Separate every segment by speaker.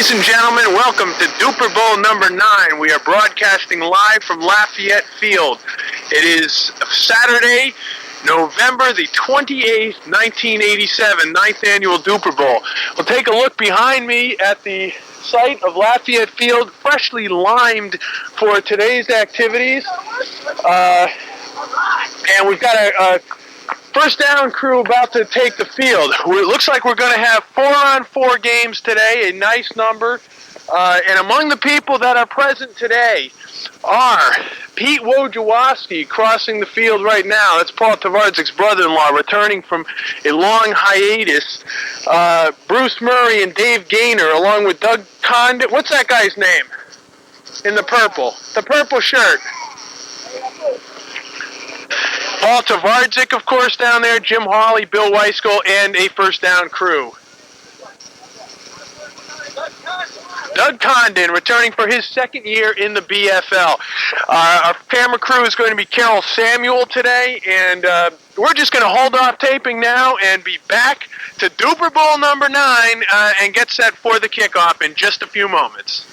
Speaker 1: Ladies and gentlemen, welcome to Dupor Bowl number 9. We are broadcasting live from Lafayette Field. It is Saturday, November the 28th, 1987, 9th annual Dupor Bowl. We'll take a look behind me at the site of Lafayette Field, freshly limed for today's activities. And we've got a first down crew about to take the field. It looks like we're going to have 4-on-4 games today, a nice number. And among the people that are present today are Pete Wojewodski crossing the field right now. That's Paul Tvardzik's brother-in-law, returning from a long hiatus. Bruce Murray and Dave Gaynor, along with Doug Condon. What's that guy's name? In the purple. The purple shirt. Paul Tvardzik, of course, down there, Jim Hawley, Bill Wyskiel, and a first down crew. Doug Condon, returning for his second year in the BFL. Our camera crew is going to be Carol Samuel today, and we're just going to hold off taping now and be back to Dupor Bowl number 9 and get set for the kickoff in just a few moments.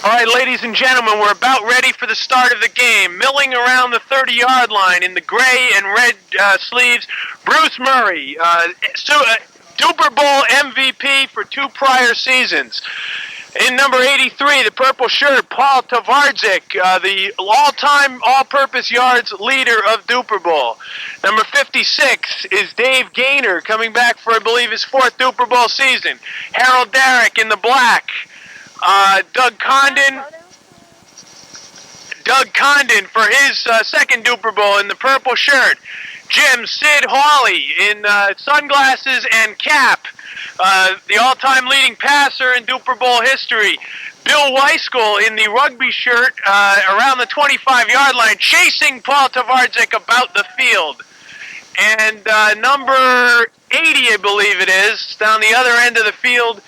Speaker 1: All right, ladies and gentlemen, we're about ready for the start of the game. Milling around the 30-yard line in the gray and red sleeves, Bruce Murray, Dupor Bowl MVP for 2 prior seasons. In number 83, the purple shirt, Paul Tvardzik, the all-time all-purpose yards leader of Dupor Bowl. Number 56 is Dave Gaynor, coming back for, I believe, his 4th Dupor Bowl season. Darak in the black. Doug Condon for his second Dupor Bowl in the purple shirt. Jim Sid Hawley in sunglasses and cap, the all-time leading passer in Dupor Bowl history. Bill Wyskiel in the rugby shirt around the 25-yard line, chasing Paul Tvardzik about the field. And number 80, I believe it is, down the other end of the field,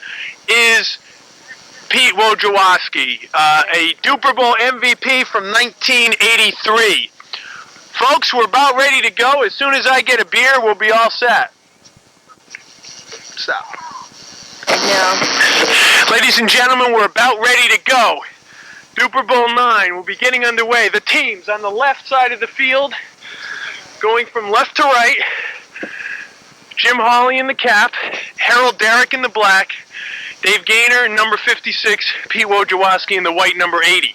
Speaker 1: is Pete Wojewodski, a Dupor Bowl MVP from 1983. Folks, we're about ready to go. As soon as I get a beer, we'll be all set. Stop.
Speaker 2: No.
Speaker 1: Ladies and gentlemen, we're about ready to go. Dupor Bowl 9 will be getting underway. The teams on the left side of the field, going from left to right. Jim Hawley in the cap, Harold Darak in the black, Dave Gaynor in number 56, Pete Wojewodski in the white number 80.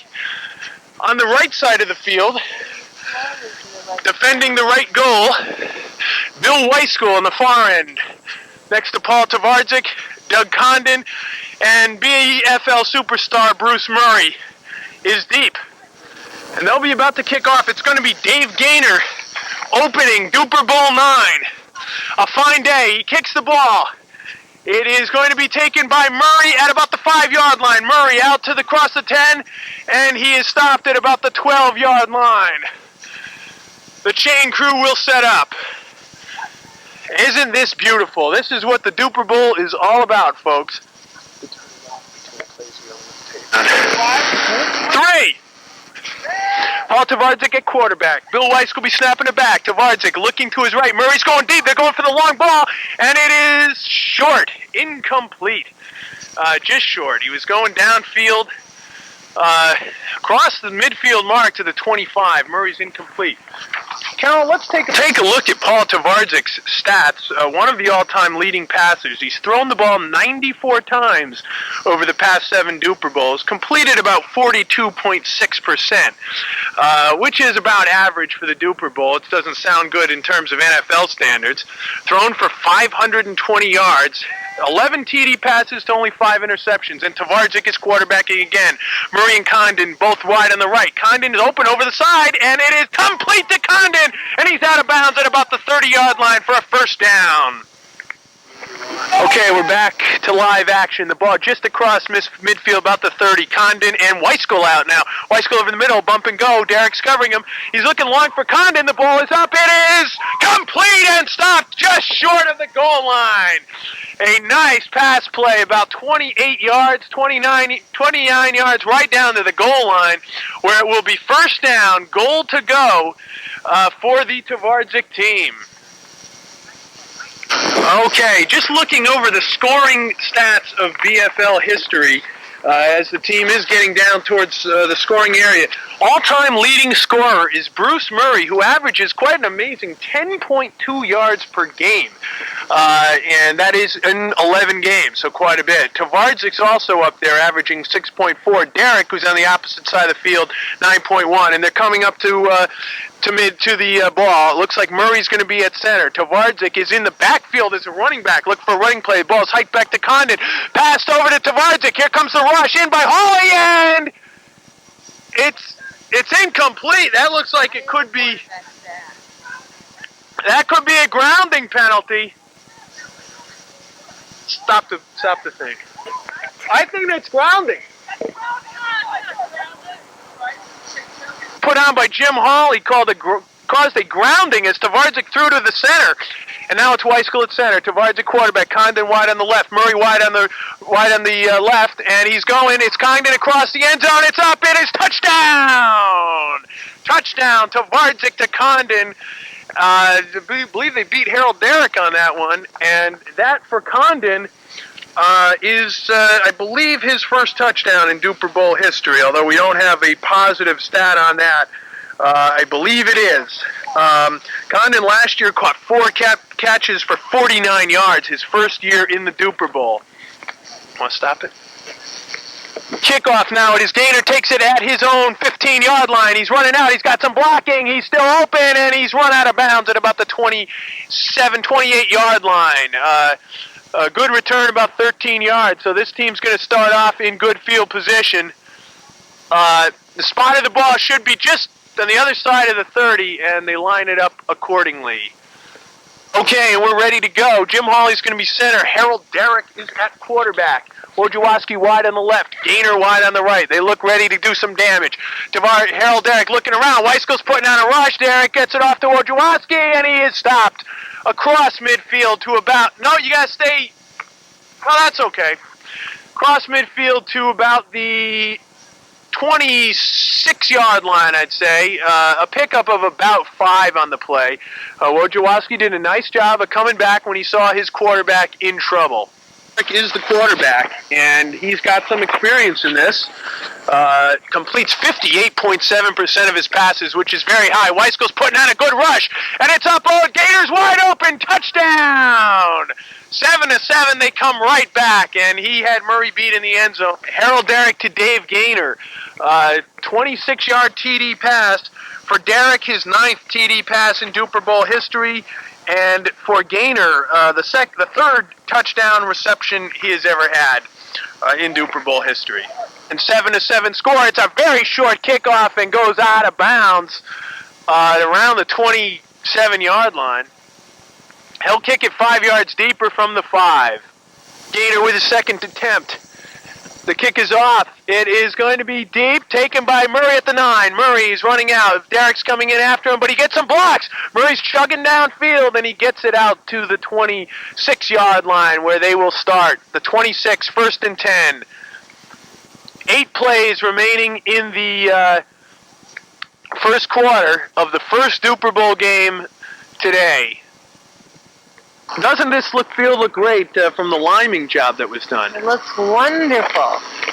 Speaker 1: On the right side of the field, defending the right goal, Bill Wyskiel on the far end. Next to Paul Tvardzik, Doug Condon, and BFL superstar Bruce Murray is deep. And they'll be about to kick off. It's going to be Dave Gaynor opening Dupor Bowl 9. A fine day. He kicks the ball. It is going to be taken by Murray at about the 5-yard line. Murray out to the cross the 10, and he is stopped at about the 12-yard line. The chain crew will set up. Isn't this beautiful? This is what the Dupor Bowl is all about, folks. 3. Paul Tvardzik at quarterback. Bill Wyskiel will be snapping it back. Tvardzik looking to his right. Murray's going deep. They're going for the long ball, and it is short. Incomplete. Just short. He was going downfield across the midfield mark to the 25. Murray's incomplete. Carol, let's take a look at Paul Tvardzik's stats. One of the all-time leading passers. He's thrown the ball 94 times over the past 7 Dupor Bowls, completed about 42.6%, which is about average for the Dupor Bowl. It doesn't sound good in terms of NFL standards. Thrown for 520 yards, 11 TD passes to only 5 interceptions, and Tvardzik is quarterbacking again. Murray and Condon both wide on the right. Condon is open over the side, and it is complete to Condon, and he's out of bounds at about the 30-yard line for a first down. Okay, we're back to live action. The ball just across midfield, about the 30. Condon and Wyskiel out now. Wyskiel over the middle, bump and go. Darak's covering him. He's looking long for Condon. The ball is up. It is complete and stopped just short of the goal line. A nice pass play, about 28 yards, 29 yards right down to the goal line, where it will be first down, goal to go for the Tvardzik team. Okay, just looking over the scoring stats of BFL history, as the team is getting down towards the scoring area. All-time leading scorer is Bruce Murray, who averages quite an amazing 10.2 yards per game, and that is in 11 games, so quite a bit. Tvardzik's also up there, averaging 6.4. Darak, who's on the opposite side of the field, 9.1, and they're coming up to the ball. It looks like Murray's going to be at center. Tvardzik is in the backfield as a running back. Look for a running play. The ball's hiked back to Condon. Passed over to Tvardzik. Here comes the rush in by Hawley, and it's incomplete. That looks like it could be. That could be a grounding penalty. Stop the thing. I think that's grounding. Put on by Jim Hawley caused a grounding as Tvardzik threw to the center, and now it's Wyskiel at center. Tvardzik quarterback, Condon wide on the left, Murray wide on the left, and he's going. It's Condon across the end zone. It's up. It is touchdown! Touchdown! Tvardzik to Condon. I believe they beat Harold Darak on that one, and that for Condon is, I believe, his first touchdown in Dupor Bowl history, although we don't have a positive stat on that. I believe it is. Condon last year caught 4 catches for 49 yards, his first year in the Dupor Bowl. Want to stop it? Kickoff now. It is Gaynor takes it at his own 15-yard line. He's running out. He's got some blocking. He's still open, and he's run out of bounds at about the 27, 28-yard line. A good return, about 13 yards. So this team's going to start off in good field position. The spot of the ball should be just on the other side of the 30, and they line it up accordingly. Okay, and we're ready to go. Jim Hawley's going to be center. Harold Darak is at quarterback. Wojewodski wide on the left. Gaynor wide on the right. They look ready to do some damage. Harold Darak looking around. Wyskiel's putting on a rush. Darak gets it off to Wojewodski, and he is stopped across midfield to about... No, you got to stay... Oh, that's okay. Cross midfield to about the 26-yard line, I'd say. A pickup of about 5 on the play. Wojewodski did a nice job of coming back when he saw his quarterback in trouble. Is the quarterback, and he's got some experience in this. Completes 58.7% of his passes, which is very high. Wyskiel's putting on a good rush, and it's up. Oh, Gaynor's wide open. Touchdown! 7-7, they come right back, and he had Murray beat in the end zone. Harold Darak to Dave Gaynor. 26-yard TD pass. For Darak, his 9th TD pass in Dupor Bowl history. And for Gaynor, the third touchdown reception he has ever had in Dupor Bowl history. And 7-7 score. It's a very short kickoff and goes out of bounds around the 27-yard line. He'll kick it 5 yards deeper from the 5. Gaynor with his second attempt. The kick is off. It is going to be deep, taken by Murray at the 9. Murray's running out. Darak's coming in after him, but he gets some blocks. Murray's chugging downfield, and he gets it out to the 26-yard line where they will start. The 26, 1st and 10. 8 plays remaining in the first quarter of the first Dupor Bowl game today. Doesn't this field look great from the liming job that was done?
Speaker 2: It looks wonderful.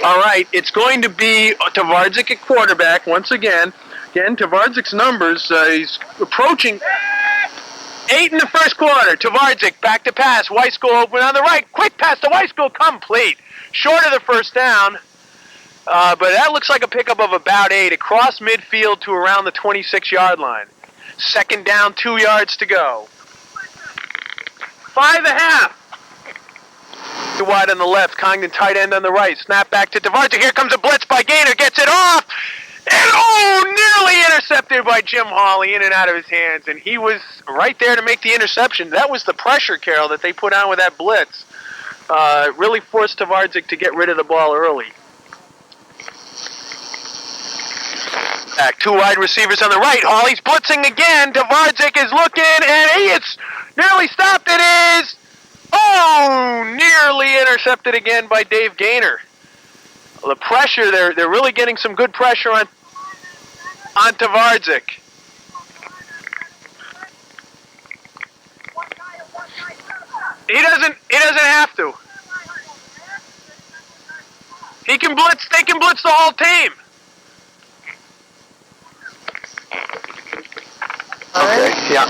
Speaker 1: All right, it's going to be Tvardzik at quarterback once again. Again, Tvardzik's numbers, he's approaching 8 in the first quarter. Tvardzik back to pass. Wyskiel open on the right. Quick pass to Wyskiel, complete. Short of the first down, but that looks like a pickup of about 8 across midfield to around the 26-yard line. 2nd down, 2 yards to go. 5.5. Too wide on the left. Condon tight end on the right. Snap back to Tvardzik. Here comes a blitz by Gaynor. Gets it off. And nearly intercepted by Jim Hawley, in and out of his hands. And he was right there to make the interception. That was the pressure, Carol, that they put on with that blitz. Really forced Tvardzik to get rid of the ball early. Back 2 wide receivers on the right. Hawley's blitzing again. Tvardzik is looking, and he is nearly stopped. It is, nearly intercepted again by Dave Gaynor. Well, the pressure, they're really getting some good pressure on Tvardzik. He doesn't have to. He can blitz. They can blitz the whole team. Okay, yeah.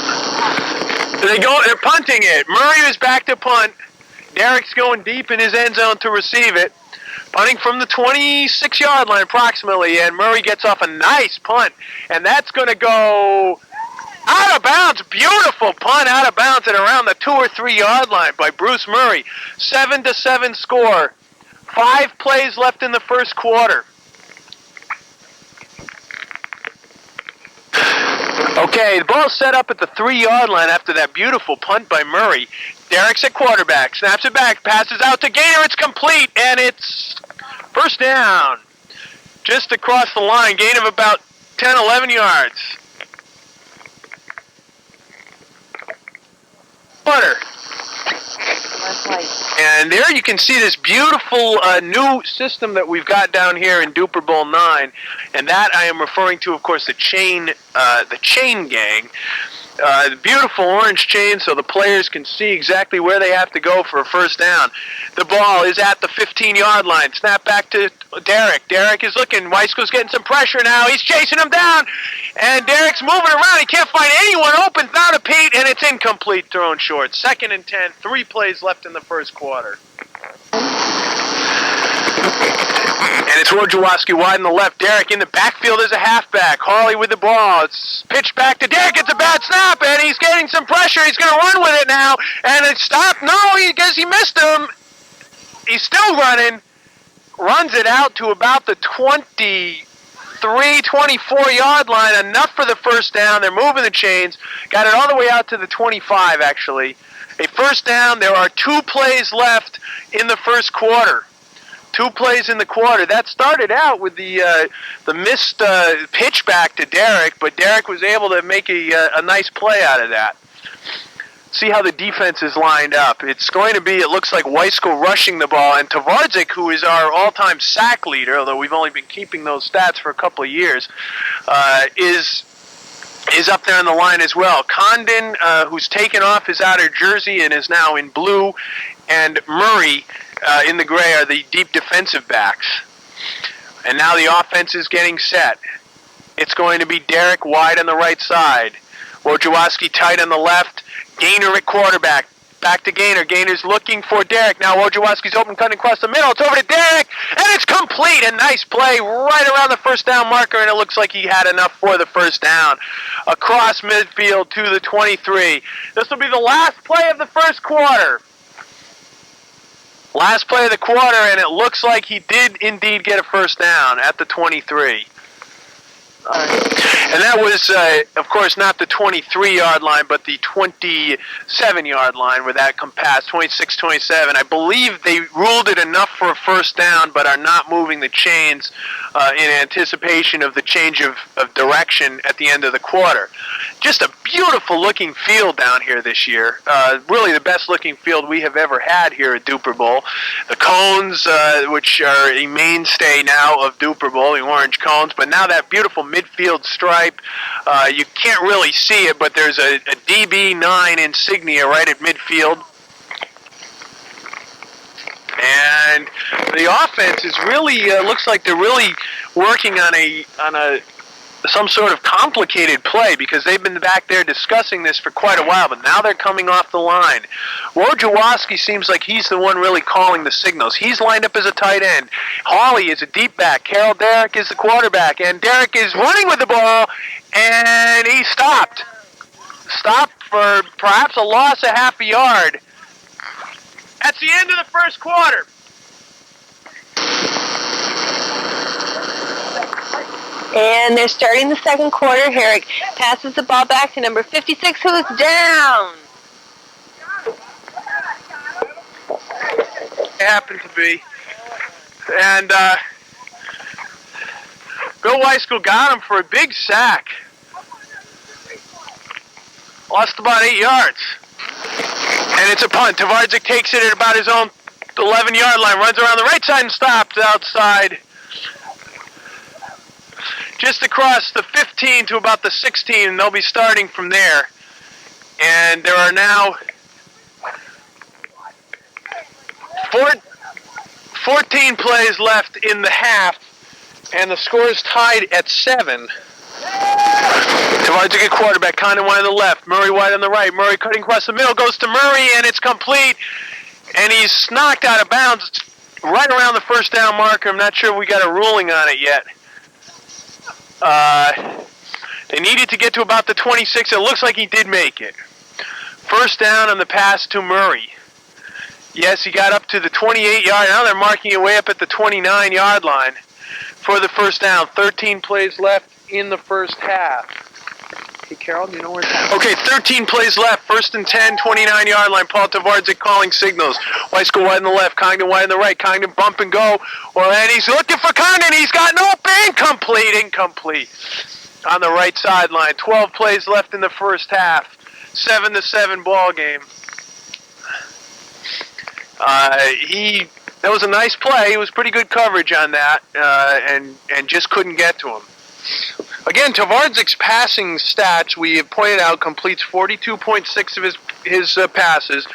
Speaker 1: They're punting it. Murray is back to punt. Darak's going deep in his end zone to receive it. Punting from the 26-yard line approximately, and Murray gets off a nice punt. And that's going to go out of bounds. Beautiful punt out of bounds at around the 2 or 3 yard line by Bruce Murray. 7-7 score. 5 plays left in the first quarter. Okay, the ball's set up at the 3 yard line after that beautiful punt by Murray. Darak's at quarterback, snaps it back, passes out to Gaynor, it's complete, and it's first down. Just across the line, gain of about 10, 11 yards. Butter. And there you can see this beautiful new system that we've got down here in Dupor Bowl IX, and that I am referring to, of course, the chain gang. The beautiful orange chain so the players can see exactly where they have to go for a first down. The ball is at the 15-yard line. Snap back to Darak. Darak is looking. Wyskiel's getting some pressure now. He's chasing him down. And Darak's moving around. He can't find anyone open. Found a Pete, and it's incomplete, thrown short. 2nd and 10. 3 plays left in the first quarter. And it's Wojewodski wide in the left. Darak in the backfield as a halfback. Hawley with the ball. It's pitched back to Darak. It's a bad snap, and he's getting some pressure. He's going to run with it now. And it stopped. No, I guess he missed him. He's still running. Runs it out to about the 23, 24-yard line. Enough for the first down. They're moving the chains. Got it all the way out to the 25, actually. A first down. There are 2 plays left in the first quarter. 2 plays in the quarter. That started out with the missed pitch back to Darak, but Darak was able to make a nice play out of that. See how the defense is lined up. It's going to be, it looks like Wyskiel rushing the ball, and Tvardzik, who is our all-time sack leader, although we've only been keeping those stats for a couple of years, is up there on the line as well. Condon, who's taken off his outer jersey and is now in blue, and Murray in the gray are the deep defensive backs. And now the offense is getting set. It's going to be Darak wide on the right side. Wojewodski tight on the left. Gaynor at quarterback. Back to Gaynor. Gaynor's looking for Darak. Now Wojewodski's open, cutting across the middle. It's over to Darak, and it's complete. A nice play right around the first down marker, and it looks like he had enough for the first down. Across midfield to the 23. This will be the last play of the first quarter. Last play of the quarter, and it looks like he did indeed get a first down at the 23. And that was, of course, not the 23-yard line, but the 27-yard line where that come past, 26-27. I believe they ruled it enough for a first down, but are not moving the chains in anticipation of the change of direction at the end of the quarter. Just a beautiful-looking field down here this year. Really the best-looking field we have ever had here at Dupor Bowl. The cones, which are a mainstay now of Dupor Bowl, the orange cones, but now that beautiful midfield stripe, you can't really see it, but there's a DB9 insignia right at midfield. And the offense is really, looks like they're really working on some sort of complicated play, because they've been back there discussing this for quite a while, but now they're coming off the line. Wojewodski seems like he's the one really calling the signals. He's lined up as a tight end. Hawley is a deep back. Darak is the quarterback, and Darak is running with the ball, and he stopped. Stopped for perhaps a loss of half a yard. That's the end of the first quarter.
Speaker 2: And they're starting the second quarter. Herrick passes the ball back to number 56, who is down.
Speaker 1: It happened to be. And Bill Wyskiel got him for a big sack. Lost about 8 yards. And it's a punt. Tvardzik takes it at about his own 11-yard line, runs around the right side and stops outside. Just across the 15 to about the 16, and they'll be starting from there. And there are now 14 plays left in the half, and the score is tied at 7. Tvardzik at quarterback, Condon wide on the left, Murray wide on the right. Murray cutting across the middle, goes to Murray, and it's complete. And he's knocked out of bounds right around the first down marker. I'm not sure we got a ruling on it yet. They needed to get to about the 26. It looks like he did make it. First down on the pass to Murray. Yes, he got up to the 28-yard. Now they're marking it way up at the 29-yard line for the first down. 13 plays left in the first half. Hey, Carol, do you know where it's at? Okay, 13 plays left. First and 10, 29-yard line. Paul Tvardzik calling signals. Wyskiel wide on the left, Condon wide on the right. Condon bump and go. And he's looking for Condon. He's got no incomplete. On the right sideline. 12 plays left in the first half. 7-7 ball game. That was a nice play. It was pretty good coverage on that, and just couldn't get to him. Again, Tvardzik's passing stats, we have pointed out, completes 42.6 of his passes.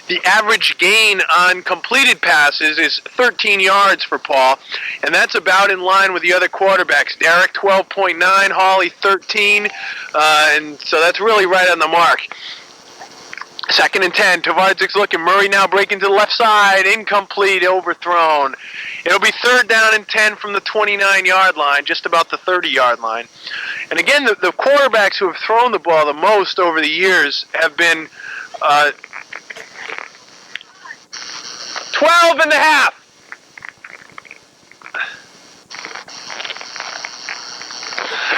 Speaker 1: The average gain on completed passes is 13 yards for Paul, and that's about in line with the other quarterbacks. Darak, 12.9, Hawley, 13, and so that's really right on the mark. Second and 10, Tvardzik's looking. Murray now breaking to the left side. Incomplete, overthrown. It'll be third down and 10 from the 29-yard line, just about the 30-yard line. And again, the quarterbacks who have thrown the ball the most over the years have been 12 and a half.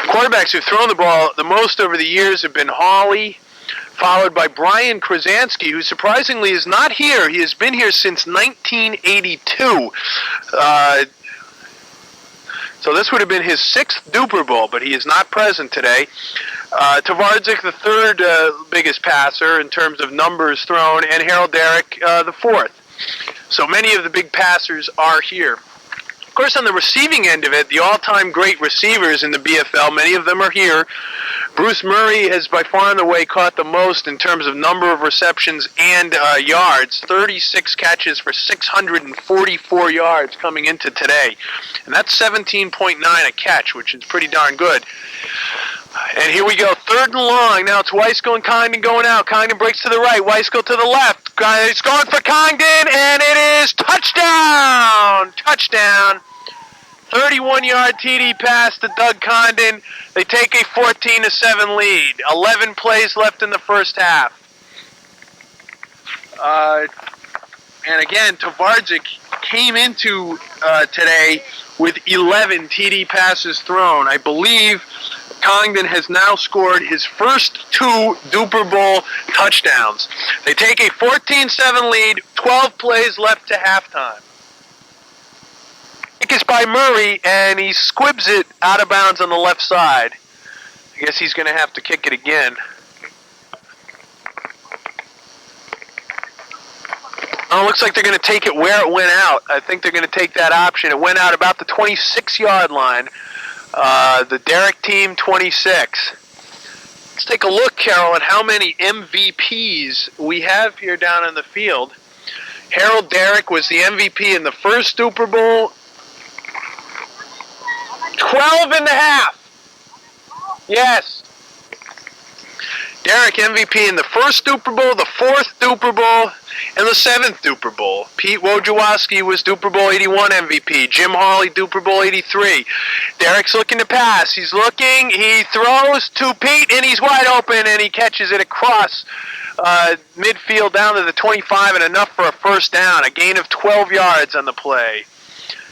Speaker 1: Quarterbacks who've thrown the ball the most over the years have been Hawley, followed by Brian Krasansky, who surprisingly is not here. He has been here since 1982. So this would have been his 6th Dupor Bowl, but he is not present today. Tvardzik, the third biggest passer in terms of numbers thrown, and Harold Darak, the 4th. So many of the big passers are here. Of course, on the receiving end of it, the all-time great receivers in the BFL, many of them are here. Bruce Murray has by far and away caught the most in terms of number of receptions and yards. 36 catches for 644 yards coming into today. And that's 17.9 a catch, which is pretty darn good. And here we go, third and long. Now it's Wyskiel and Condon going out. Condon breaks to the right, Wyskiel to the left. He's going for Condon, and it is touchdown! Touchdown! 31-yard TD pass to Doug Condon. They take a 14-7 lead. 11 plays left in the first half. And again, Tvardzik came into today with 11 TD passes thrown. I believe Condon has now scored his first 2 Dupor Bowl touchdowns. They take a 14-7 lead, 12 plays left to halftime. Kick is by Murray, and he squibs it out of bounds on the left side. I guess he's going to have to kick it again. Oh, it looks like they're going to take it where it went out. I think they're going to take that option. It went out about the 26-yard line. The Darak team, 26. Let's take a look, Carol, at how many MVPs we have here down on the field. Harold Darak was the MVP in the first Dupor Bowl. 12 and a half. Yes. Darak MVP in the first Dupor Bowl, the 4th Dupor Bowl, and the 7th Dupor Bowl. Pete Wojewodski was Dupor Bowl 81 MVP. Jim Hawley, Dupor Bowl 83. Darak's looking to pass. He's looking. He throws to Pete, and he's wide open, and he catches it across midfield down to the 25, and enough for a first down. A gain of 12 yards on the play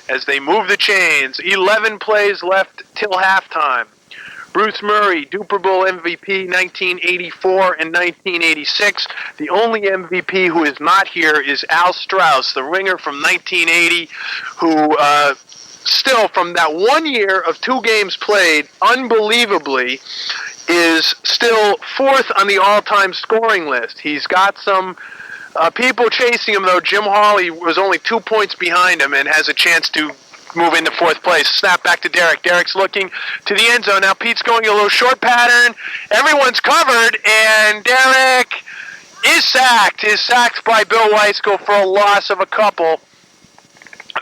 Speaker 1: as they move the chains. 11 plays left till halftime. Bruce Murray, Dupor Bowl MVP 1984 and 1986. The only MVP who is not here is Al Strauss, the ringer from 1980, who still, from that 1 year of 2 games played, unbelievably, is still 4th on the all-time scoring list. He's got some people chasing him, though. Jim Hawley was only 2 points behind him and has a chance to move into 4th place. Snap back to Darak. Darak's looking to the end zone. Now Pete's going a little short pattern. Everyone's covered, and Darak is sacked. Is sacked by Bill Wyskiel for a loss of a couple.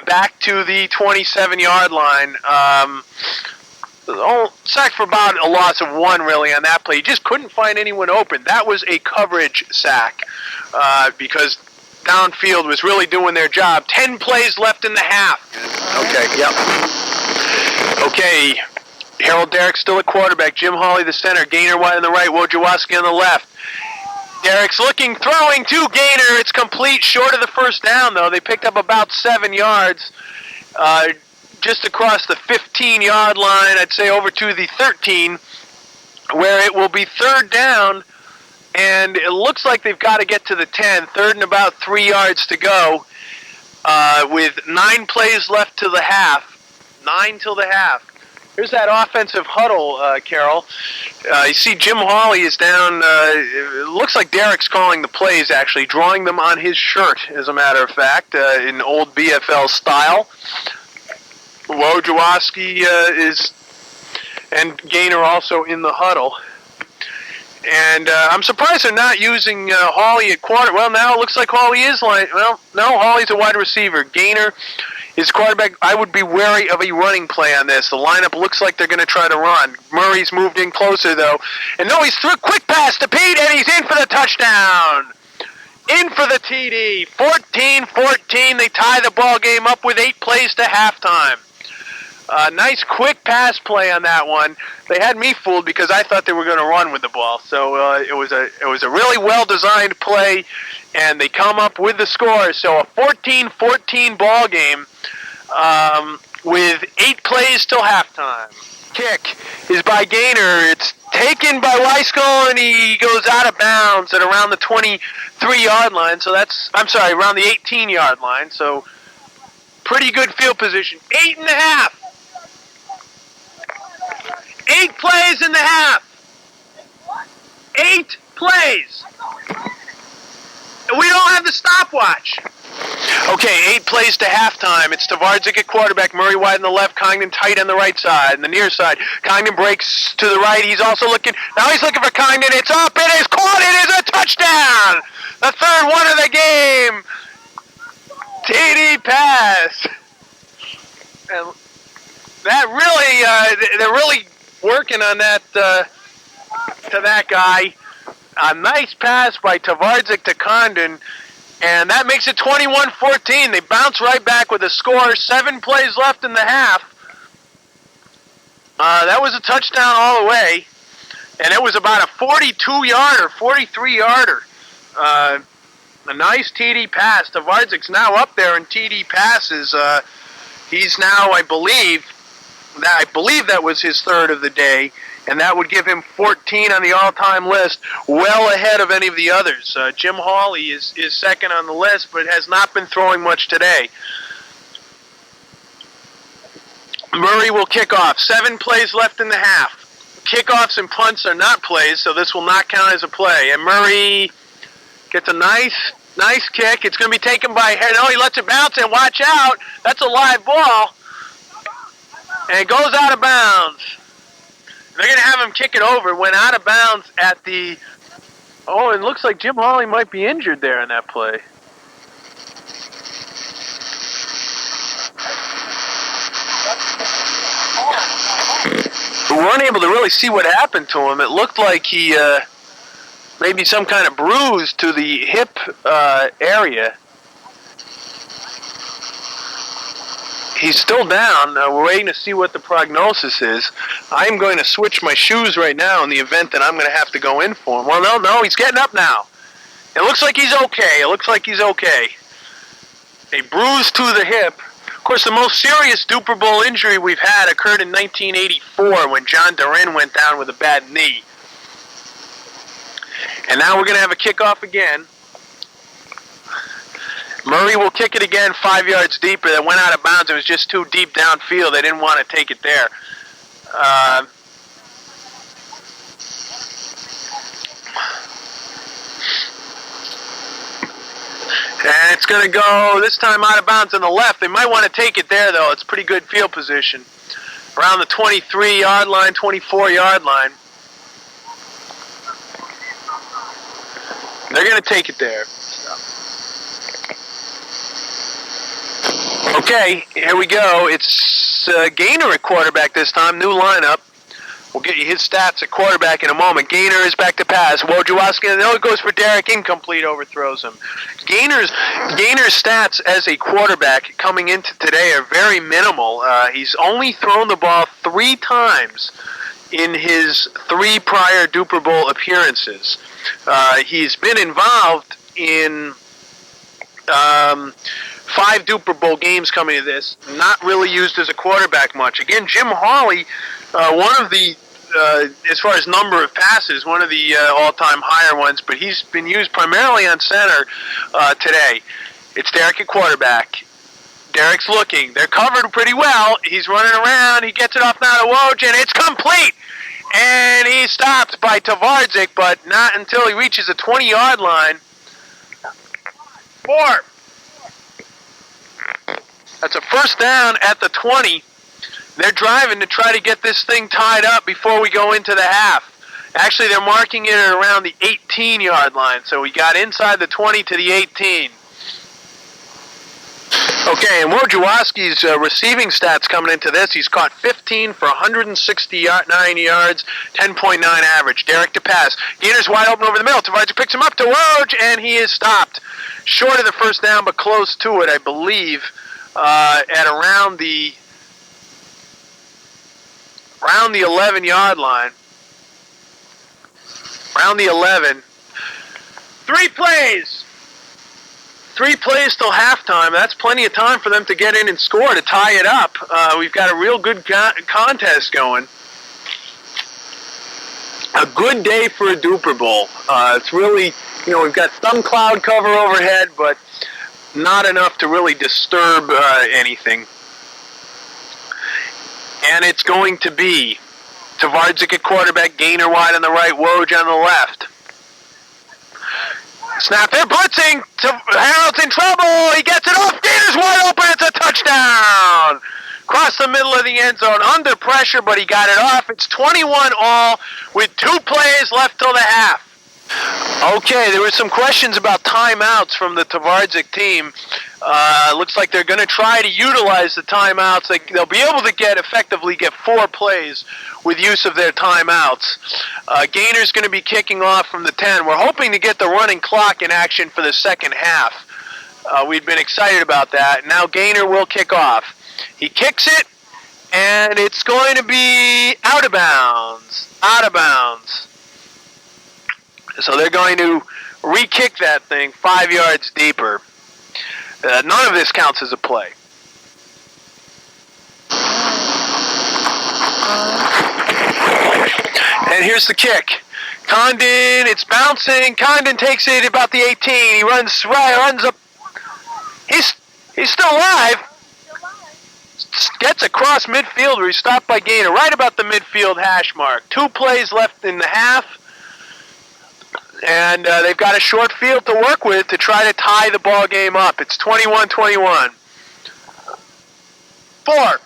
Speaker 1: back to the 27-yard line. Sacked for about a loss of 1, really, on that play. He just couldn't find anyone open. That was a coverage sack because downfield was really doing their job. 10 plays left in the half. Okay, yep. Okay, Harold Darak still at quarterback. Jim Hawley the center. Gaynor wide on the right. Wojewodski on the left. Darak's looking, throwing to Gaynor. It's complete, short of the first down, though. They picked up about 7 yards. Just across the 15-yard line, I'd say over to the 13, where it will be 3rd down, and it looks like they've got to get to the 10, 3rd and about 3 yards to go, with 9 plays left to the half. 9 till the half. Here's that offensive huddle, Carol. You see Jim Hawley is down. It looks like Darak's calling the plays, actually, drawing them on his shirt, as a matter of fact, in old BFL style. Wojewodski and Gaynor also in the huddle. And I'm surprised they're not using Hawley at quarter. Well, now it looks like Hawley is Hawley's a wide receiver. Gaynor is quarterback. I would be wary of a running play on this. The lineup looks like they're going to try to run. Murray's moved in closer, though. And no, he's through a quick pass to Pete, and he's in for the touchdown. In for the TD. 14-14. They tie the ball game up with 8 plays to halftime. Nice quick pass play on that one. They had me fooled because I thought they were going to run with the ball. So it was a really well-designed play, and they come up with the score. So a 14-14 ball game with 8 plays till halftime. Kick is by Gaynor. It's taken by Wyskiel, and he goes out of bounds at around the 23-yard line. So around the 18-yard line. So pretty good field position. 8.5. 8 plays in the half. 8 plays. We don't have the stopwatch. Okay, 8 plays to halftime. It's Tvardzik at quarterback. Murray wide on the left. Condon tight on the right side. And the near side. Condon breaks to the right. He's also looking. Now he's looking for Condon. It's up. It is caught. It is a touchdown. The 3rd one of the game. TD pass. And that really, they're really working on that to that guy. A nice pass by Tvardzik to Condon, and that makes it 21-14. They bounce right back with a score. 7 plays left in the half. That was a touchdown all the way, and it was about a 42-yarder, 43-yarder. A nice TD pass. Tvardzik's now up there in TD passes. He's now, I believe that was his 3rd of the day, and that would give him 14 on the all-time list, well ahead of any of the others. Jim Hawley is 2nd on the list, but has not been throwing much today. Murray will kick off. 7 plays left in the half. Kickoffs and punts are not plays, so this will not count as a play. And Murray gets a nice kick. It's going to be taken by... No, he lets it bounce, and watch out. That's a live ball. And it goes out of bounds. They're going to have him kick it over. It went out of bounds at the... Oh, it looks like Jim Hawley might be injured there in that play. We weren't able to really see what happened to him. It looked like he... maybe some kind of bruise to the hip area. He's still down. We're waiting to see what the prognosis is. I'm going to switch my shoes right now in the event that I'm going to have to go in for him. Well, no, he's getting up now. It looks like he's okay. A bruise to the hip. Of course, the most serious Dupor Bowl injury we've had occurred in 1984 when John DaRin went down with a bad knee. And now we're going to have a kickoff again. Murray will kick it again 5 yards deeper. That went out of bounds. It was just too deep downfield. They didn't want to take it there. And it's going to go this time out of bounds on the left. They might want to take it there, though. It's pretty good field position. Around the 23-yard line, 24-yard line. They're going to take it there. Okay, here we go. It's Gaynor at quarterback this time, new lineup. We'll get you his stats at quarterback in a moment. Gaynor is back to pass. Wojewodski, and it goes for Darak, incomplete, overthrows him. Gaynor's stats as a quarterback coming into today are very minimal. He's only thrown the ball 3 times in his 3 prior Dupor Bowl appearances. He's been involved in 5 Dupor Bowl games coming to this, not really used as a quarterback much. Again, Jim Hawley, one of the, as far as number of passes, one of the all-time higher ones, but he's been used primarily on center today. It's Darak at quarterback. Darak's looking. They're covered pretty well. He's running around. He gets it off now to Woj, and it's complete! And he's stopped by Tvardzik, but not until he reaches the 20-yard line. 4. That's a first down at the 20. They're driving to try to get this thing tied up before we go into the half. Actually, they're marking it at around the 18-yard line, so we got inside the 20 to the 18. Okay, and Wojewodski's receiving stats coming into this. He's caught 15 for 169 yards, 10.9 average. Darak to pass. Gaynor's wide open over the middle. Tvardzik picks him up to Woj, and he is stopped. Short of the first down, but close to it, I believe, at around the 11-yard line. Around the 11. 3 plays. 3 plays till halftime. That's plenty of time for them to get in and score to tie it up. We've got a real good contest going. A good day for a Dupor Bowl. It's really, we've got some cloud cover overhead, but not enough to really disturb anything. And it's going to be Tvardzik at quarterback, Gaynor wide on the right, Woj on the left. Snap, they're blitzing. Harold's in trouble. He gets it off. Gaynor's wide open. It's a touchdown. Across the middle of the end zone, under pressure, but he got it off. It's 21-all with 2 plays left till the half. Okay, there were some questions about timeouts from the Tvardzik team. Looks like they're going to try to utilize the timeouts. They'll be able to effectively get 4 plays with use of their timeouts. Gaynor's going to be kicking off from the 10. We're hoping to get the running clock in action for the second half. We'd been excited about that. Now Gaynor will kick off. He kicks it, and it's going to be out of bounds. Out of bounds. So they're going to re-kick that thing 5 yards deeper. None of this counts as a play. And here's the kick. Condon, it's bouncing. Condon takes it about the 18. He runs up. He's still alive. Gets across midfield where he's stopped by Gaynor, right about the midfield hash mark. 2 plays left in the half. And they've got a short field to work with to try to tie the ball game up. It's 21-21. 4.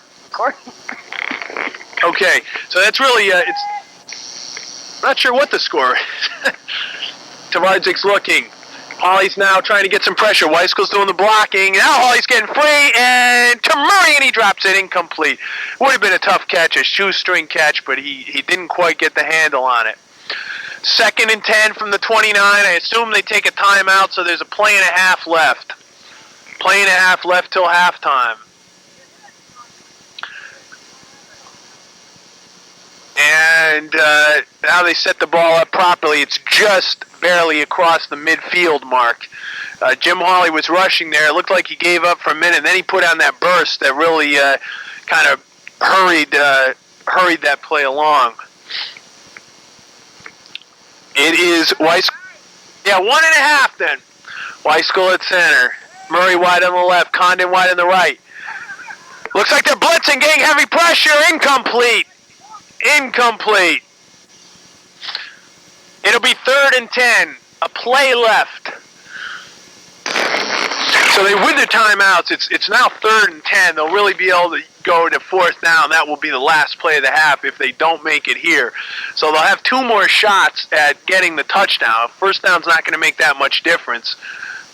Speaker 1: Okay, so that's really, it's not sure what the score is. Tvardzik's looking. Hawley's now trying to get some pressure. Wyskiel's doing the blocking. Now Hawley's getting free, and to Murray, and he drops it incomplete. Would have been a tough catch, a shoestring catch, but he didn't quite get the handle on it. 2nd and 10 from the 29. I assume they take a timeout, so there's a play and a half left. Play and a half left till halftime. And now they set the ball up properly. It's just barely across the midfield mark. Jim Hawley was rushing there. It looked like he gave up for a minute. And then he put on that burst that really kind of hurried that play along. It is Wyskiel. Yeah, 1.5 then. Wyskiel at center. Murray wide on the left. Condon wide on the right. Looks like they're blitzing, getting heavy pressure. Incomplete. Incomplete. It'll be 3rd and 10. A play left. So they win the timeouts. It's now 3rd and 10. They'll really be able to go to 4th down. That will be the last play of the half if they don't make it here. So they'll have 2 more shots at getting the touchdown. First down's not going to make that much difference.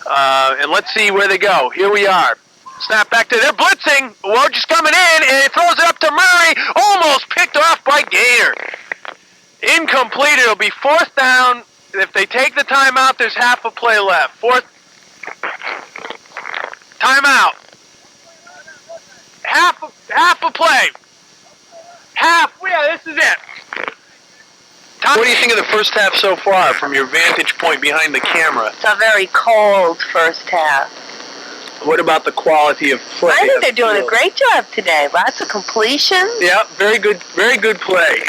Speaker 1: And let's see where they go. Here we are. Snap back to, they're blitzing. Woj is coming in, and it throws it up to Murray. Almost picked off by Gaynor. Incomplete. It'll be 4th down. If they take the timeout, there's half a play left. Timeout. Half a play. Yeah, this is it. What do you think of the first half so far from your vantage point behind the camera?
Speaker 2: It's a very cold first half.
Speaker 1: What about the quality of play?
Speaker 2: I think they're doing a great job today. Lots of completions.
Speaker 1: Yeah, very good play.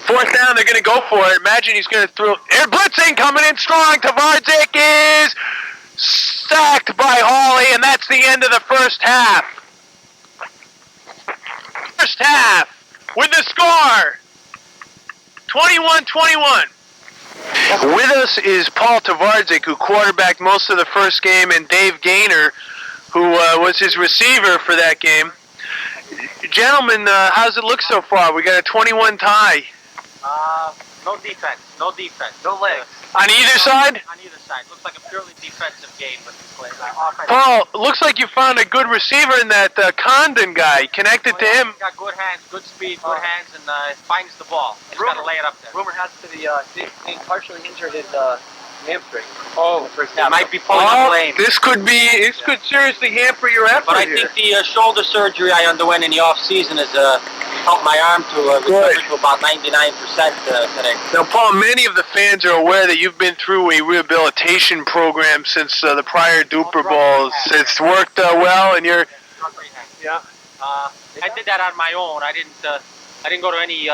Speaker 1: 4th down, they're going to go for it. Imagine he's going to throw. Air blitzing coming in strong. Tvardzik is sacked by Hawley, and that's the end of the first half. First half with the score, 21-21. With us is Paul Tvardzik, who quarterbacked most of the first game, and Dave Gaynor, who was his receiver for that game. Gentlemen, how's it look so far? We got a 21 tie.
Speaker 3: No defense, no legs.
Speaker 1: On either side?
Speaker 3: On either side. Looks like a purely defensive game with this play.
Speaker 1: Paul, looks like you found a good receiver in that Condon guy. Connected to him.
Speaker 3: He's got good hands, good speed, good hands, and finds the ball. He's got to lay it up there.
Speaker 4: Rumor has it that he partially injured his hamstring.
Speaker 3: Oh, it might be pulling up lame.
Speaker 1: This could seriously hamper your effort.
Speaker 3: But I think the shoulder surgery I underwent in the off season has helped my arm to recover to about 99% today.
Speaker 1: Now, Paul, many of the fans are aware that you've been through a rehabilitation program since the prior Dupor Bowls. It's worked well, and you're.
Speaker 3: Yeah. I did that on my own. I didn't go to any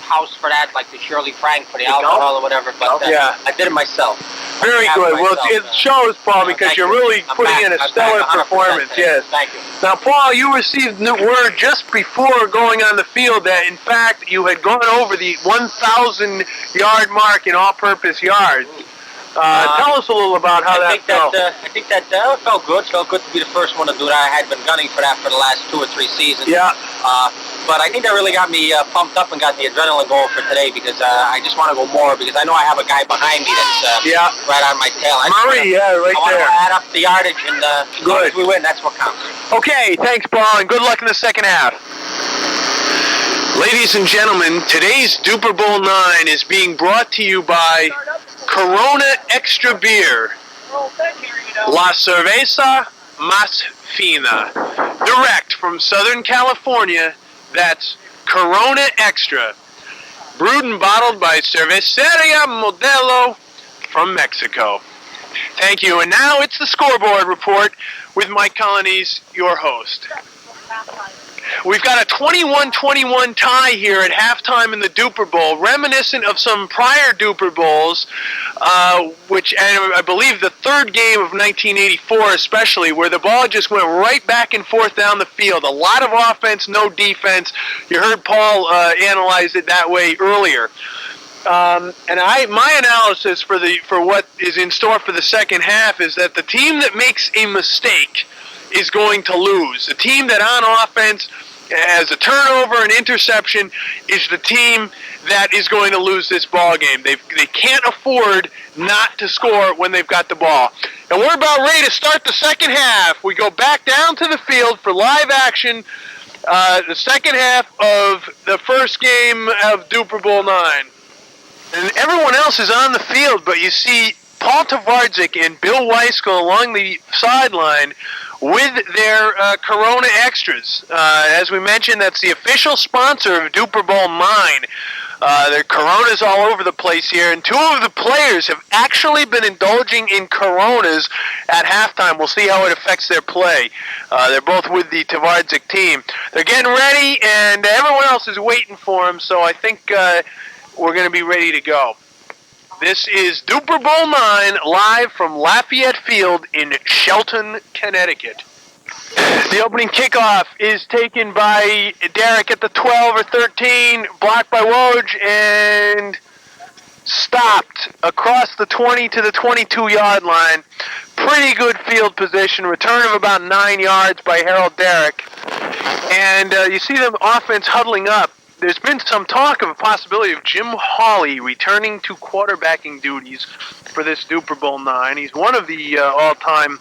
Speaker 3: house for that, like the Shirley Frank for the alcohol or whatever. But I did it myself.
Speaker 1: Very good. Well, it shows, Paul, because you're really putting in a stellar performance. Yes.
Speaker 3: Thank you.
Speaker 1: Now, Paul, you received word just before going on the field that, in fact, you had gone over the 1,000-yard mark in all-purpose yards. Tell us a little about how that felt.
Speaker 3: I think that felt good. Felt good to be the first one to do that. I had been gunning for that for the last 2 or 3 seasons.
Speaker 1: Yeah.
Speaker 3: But I think that really got me pumped up and got the adrenaline going for today because I just want to go more because I know I have a guy behind me that's right on my tail.
Speaker 1: Murray, right there.
Speaker 3: I want to add up the yardage and as long as we win, that's what counts.
Speaker 1: Okay, thanks, Paul, and good luck in the second half. Ladies and gentlemen, today's Dupor Bowl IX is being brought to you by Corona Extra Beer, La Cerveza Más Fina, direct from Southern California. That's Corona Extra, brewed and bottled by Cerveceria Modelo from Mexico. Thank you, and now it's the scoreboard report with Michael Colonese, your host. We've got a 21-21 tie here at halftime in the Dupor Bowl, reminiscent of some prior Dupor Bowls, and I believe the third game of 1984 especially, where the ball just went right back and forth down the field. A lot of offense, no defense. You heard Paul analyze it that way earlier. And my analysis for what is in store for the second half is that the team that makes a mistake is going to lose. The team that on offense has a turnover, an interception, is the team that is going to lose this ball game. They can't afford not to score when they've got the ball. And we're about ready to start the second half. We go back down to the field for live action, the second half of the first game of Dupor Bowl IX. And everyone else is on the field, but you see Paul Tvardzik and Bill Wyskiel along the sideline with their Corona Extras. As we mentioned, that's the official sponsor of Dupor Bowl IX. There are Coronas all over the place here, and 2 of the players have actually been indulging in Coronas at halftime. We'll see how it affects their play. They're both with the Tvardzik team. They're getting ready, and everyone else is waiting for them, so I think we're going to be ready to go. This is Dupor Bowl IX live from Lafayette Field in Shelton, Connecticut. The opening kickoff is taken by Darak at the 12 or 13, blocked by Woj, and stopped across the 20 to the 22-yard line. Pretty good field position, return of about 9 yards by Darak. And you see the offense huddling up. there's been some talk of a possibility of Jim Hawley returning to quarterbacking duties for this Dupor Bowl IX. He's one of the all-time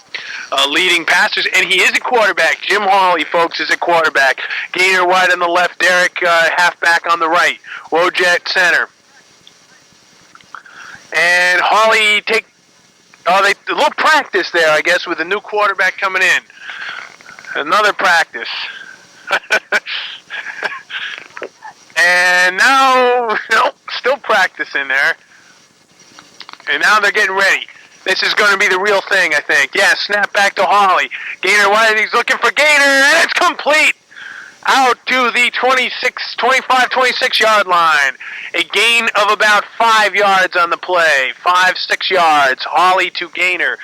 Speaker 1: leading passers, and he is a quarterback. Jim Hawley, folks, is a quarterback. Gaynor wide on the left, Darak halfback on the right, Woj at center. And Hawley a little practice there, I guess, with the new quarterback coming in. Another practice. And now, still practicing there. And now they're getting ready. This is going to be the real thing, I think. Yeah, snap back to Hawley. Gaynor wide, he's looking for Gaynor, and it's complete! Out to the 25-26 yard line. A gain of about 5 yards on the play. 5-6 yards. Hawley to Gaynor.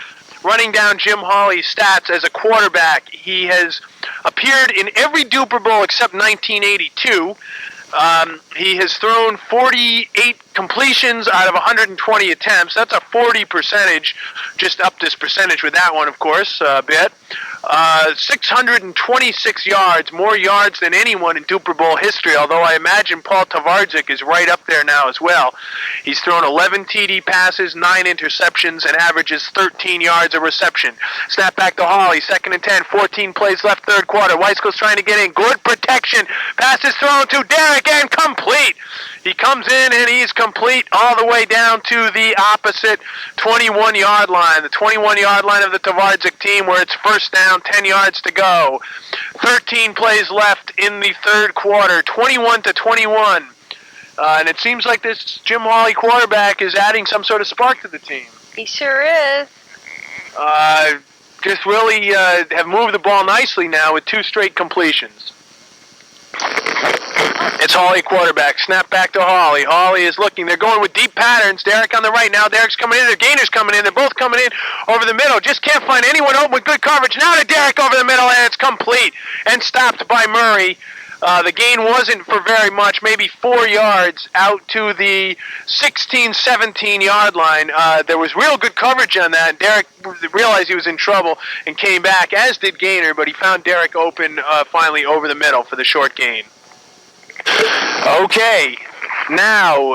Speaker 1: Running down Jim Hawley's stats as a quarterback, he has appeared in every Dupor Bowl except 1982. He has thrown 48 completions out of 120 attempts. That's a 40 percentage. Just up this percentage with that one, of course, a bit. 626 yards, more yards than anyone in Dupor Bowl history, although I imagine Paul Tvardzik is right up there now as well. He's thrown 11 TD passes, 9 interceptions, and averages 13 yards a reception. Snap back to Hawley, 2nd and 10, 14 plays left, third quarter. Wyskiel's trying to get in. Good protection. Pass is thrown to Darak and complete. He comes in and he's complete all the way down to the opposite 21-yard line, the 21-yard line of the Tvardzik team, where it's first down, 10 yards to go. 13 plays left in the third quarter, 21-21. And it seems like this Jim Hawley quarterback is adding some sort of spark to the team.
Speaker 2: He sure is.
Speaker 1: Just really have moved the ball nicely now with 2 straight completions. It's Hawley quarterback. Snap back to Hawley. Hawley is looking. They're going with deep patterns. Darak on the right. Now Darak's coming in. The Gaynor's coming in. They're both coming in over the middle. Just can't find anyone open with good coverage. Now to Darak over the middle, and it's complete and stopped by Murray. The gain wasn't for very much, maybe 4 yards out to the 16, 17-yard line. There was real good coverage on that. Darak realized he was in trouble and came back, as did Gaynor, but he found Darak open finally over the middle for the short gain. Okay, now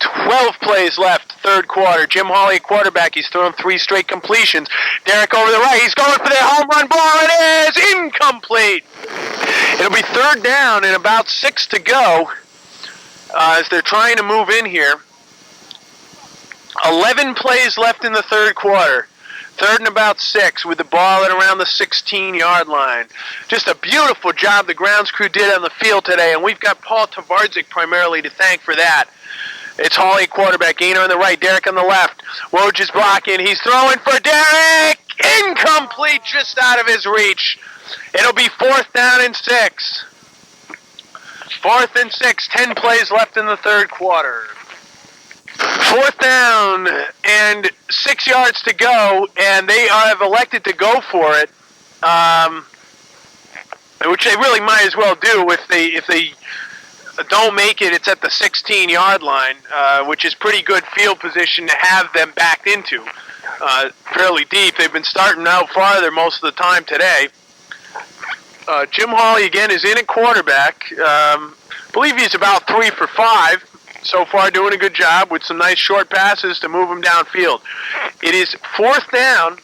Speaker 1: 12 plays left, third quarter. Jim Hawley, quarterback. He's thrown 3 straight completions. Darak over the right. He's going for the home run ball. It is incomplete. It'll be third down and about 6 to go as they're trying to move in here. 11 plays left in the third quarter. Third and about 6 with the ball at around the 16-yard line. Just a beautiful job the grounds crew did on the field today, and we've got Paul Tvardzik primarily to thank for that. It's Hawley quarterback, Gaynor on the right, Darak on the left. Woj is blocking. He's throwing for Darak. Incomplete, just out of his reach. It'll be 4th down and 6. 4th and 6, 10 plays left in the third quarter. 4th down and 6 yards to go, and they have elected to go for it, which they really might as well do. If they don't make it, it's at the 16-yard line, which is pretty good field position to have them backed into. Fairly deep. They've been starting out farther most of the time today. Jim Hawley, again, is in at quarterback. I believe he's about 3 for 5. So far, doing a good job with some nice short passes to move him downfield. It is 4th down,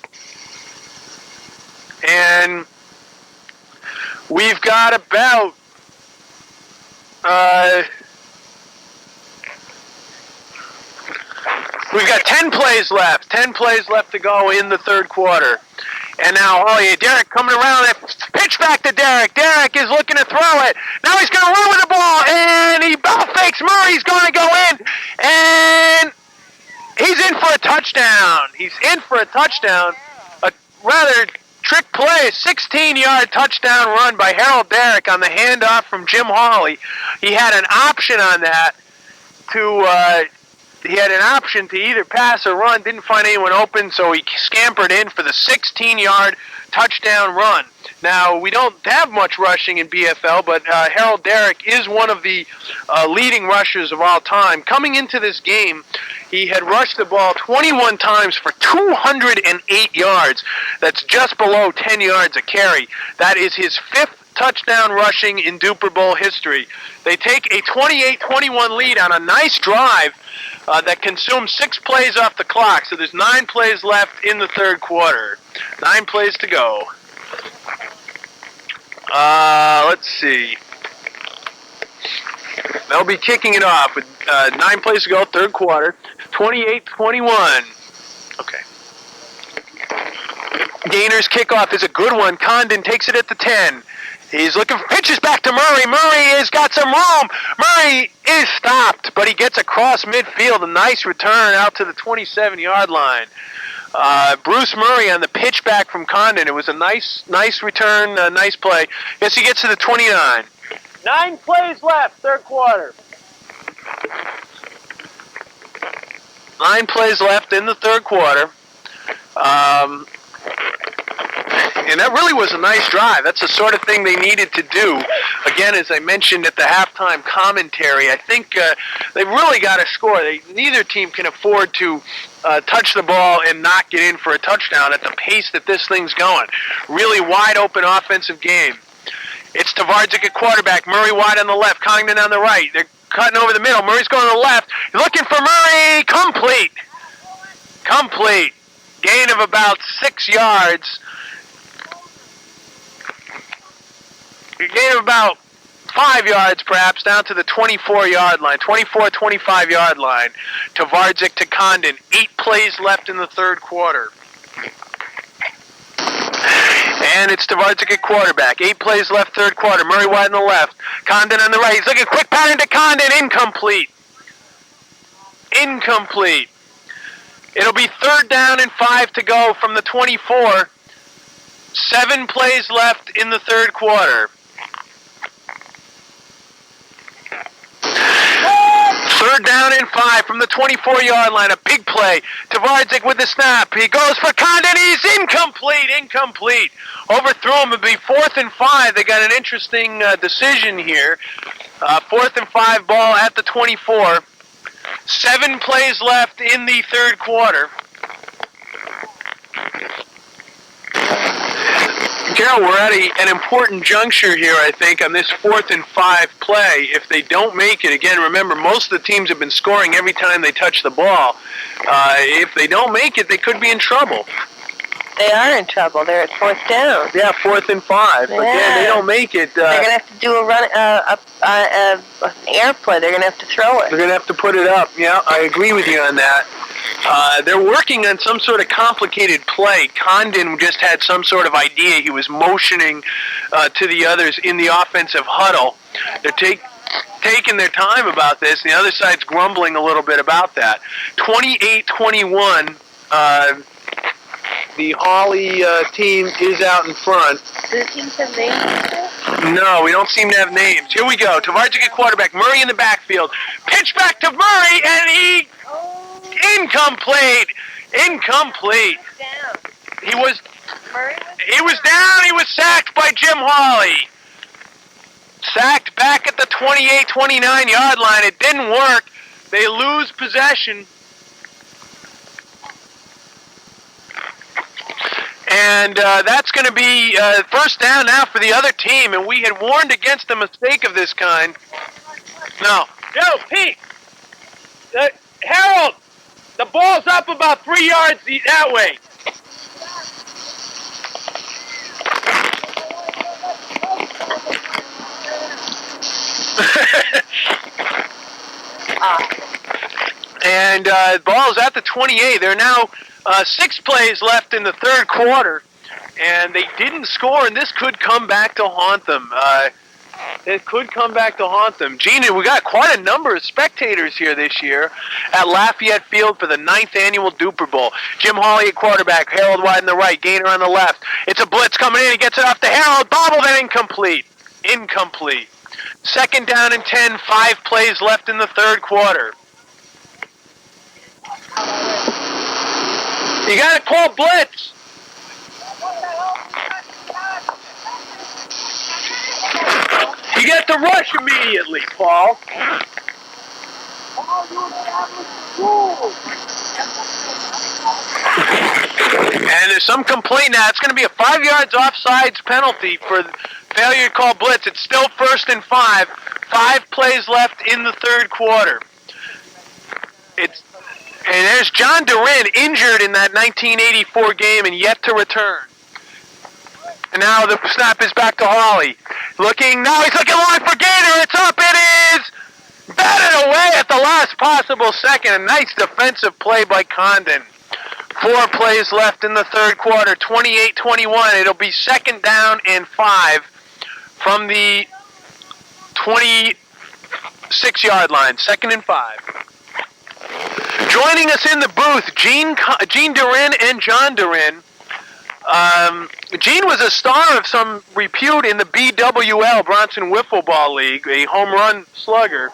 Speaker 1: and we've got about we've got 10 plays left. 10 plays left to go in the third quarter. And now, Darak coming around. Pitch back to Darak. Darak is looking to throw it. Now he's going to run with the ball, and he ball fakes Murray's going to go in, and he's in for a touchdown. He's in for a touchdown. A rather trick play, 16-yard touchdown run by Harold Darak on the handoff from Jim Hawley. He had an option on that He had an option to either pass or run, didn't find anyone open, so he scampered in for the 16-yard touchdown run. Now, we don't have much rushing in BFL, but Harold Darak is one of the leading rushers of all time. Coming into this game, he had rushed the ball 21 times for 208 yards. That's just below 10 yards a carry. That is his 5th touchdown rushing in Dupor Bowl history. They take a 28-21 lead on a nice drive that consumes 6 plays off the clock. So there's 9 plays left in the third quarter. 9 plays to go. Let's see. They'll be kicking it off with 9 plays to go, third quarter. 28-21. Okay. Gaynor's kickoff is a good one. Condon takes it at the 10. He's looking for pitches back to Murray. Murray has got some room. Murray is stopped, but he gets across midfield. A nice return out to the 27-yard line. Bruce Murray on the pitch back from Condon. It was a nice return, nice play. Yes, he gets to the 29.
Speaker 5: 9 plays left, third quarter.
Speaker 1: 9 plays left in the third quarter. And that really was a nice drive. That's the sort of thing they needed to do. Again, as I mentioned at the halftime commentary, I think they've really got to score. Neither team can afford to touch the ball and not get in for a touchdown at the pace that this thing's going. Really wide open offensive game. It's Tvardzik at quarterback. Murray wide on the left. Condon on the right. They're cutting over the middle. Murray's going to the left. Looking for Murray. Complete. Complete. Gain of about 6 yards. Gain of about 5 yards, perhaps, down to the 24-yard line. 25-yard line. Tvardzik to Condon. 8 plays left in the third quarter. And it's Tvardzik at quarterback. 8 plays left, third quarter. Murray wide on the left. Condon on the right. He's looking quick pattern to Condon. Incomplete. Incomplete. It'll be 3rd down and 5 to go from the 24. 7 plays left in the third quarter. 3rd down and 5 from the 24-yard line. A big play. Tvardzik with the snap. He goes for Condon. He's incomplete. Incomplete. Overthrew him. It'll be 4th and 5. They got an interesting decision here. 4th and 5 ball at the 24. 7 plays left in the third quarter. Carol, we're at an important juncture here, I think, on this 4th and 5 play. If they don't make it, again, remember, most of the teams have been scoring every time they touch the ball. If they don't make it, they could be in trouble.
Speaker 2: They are in trouble. They're at 4th down.
Speaker 1: Yeah, 4th and 5.
Speaker 2: Yeah.
Speaker 1: Again, they don't make it.
Speaker 2: They're going to have to do an air play. They're going to have to throw it.
Speaker 1: They're going to have to put it up. Yeah, I agree with you on that. They're working on some sort of complicated play. Condon just had some sort of idea. He was motioning to the others in the offensive huddle. They're taking their time about this, and the other side's grumbling a little bit about that. 28-21. The Hawley team is out in front.
Speaker 2: Do the teams have names?
Speaker 1: No, we don't seem to have names. Here we go. Tvardzik at quarterback. Murray in the backfield. Pitch back to Murray, and he... Incomplete. Incomplete. He was down. He was sacked by Jim Hawley. Sacked back at the 28-29-yard line. It didn't work. They lose possession. And that's going to be 1st down now for the other team. And we had warned against a mistake of this kind. No.
Speaker 5: Yo, Pete. Harold. The ball's up about 3 yards that way.
Speaker 1: And ball's at the 28. There are now 6 plays left in the third quarter. And they didn't score, and this could come back to haunt them. It could come back to haunt them. Gina, we got quite a number of spectators here this year at Lafayette Field for the 9th annual Dupor Bowl. Jim Hawley at quarterback, Harold wide on the right, Gaynor on the left. It's a blitz coming in. He gets it off to Harold. Bobbled and incomplete. Incomplete. 2nd down and 10, 5 plays left in the third quarter. You got to call blitz. You get the rush immediately, Paul. And there's some complaint now. It's going to be a 5 yards offsides penalty for Failure to call blitz. It's still 1st and 5. 5 plays left in the third quarter. And there's John DaRin, injured in that 1984 game and yet to return. And now the snap is back to Hawley. Now he's looking long for Gaynor. It's up. It is batted away at the last possible second. A nice defensive play by Condon. 4 plays left in the third quarter. 28-21. It'll be 2nd down and 5 from the 26-yard line. 2nd and 5. Joining us in the booth, Gene DaRin and John DaRin. Gene was a star of some repute in the BWL, Brownson Wiffle Ball League, a home run slugger.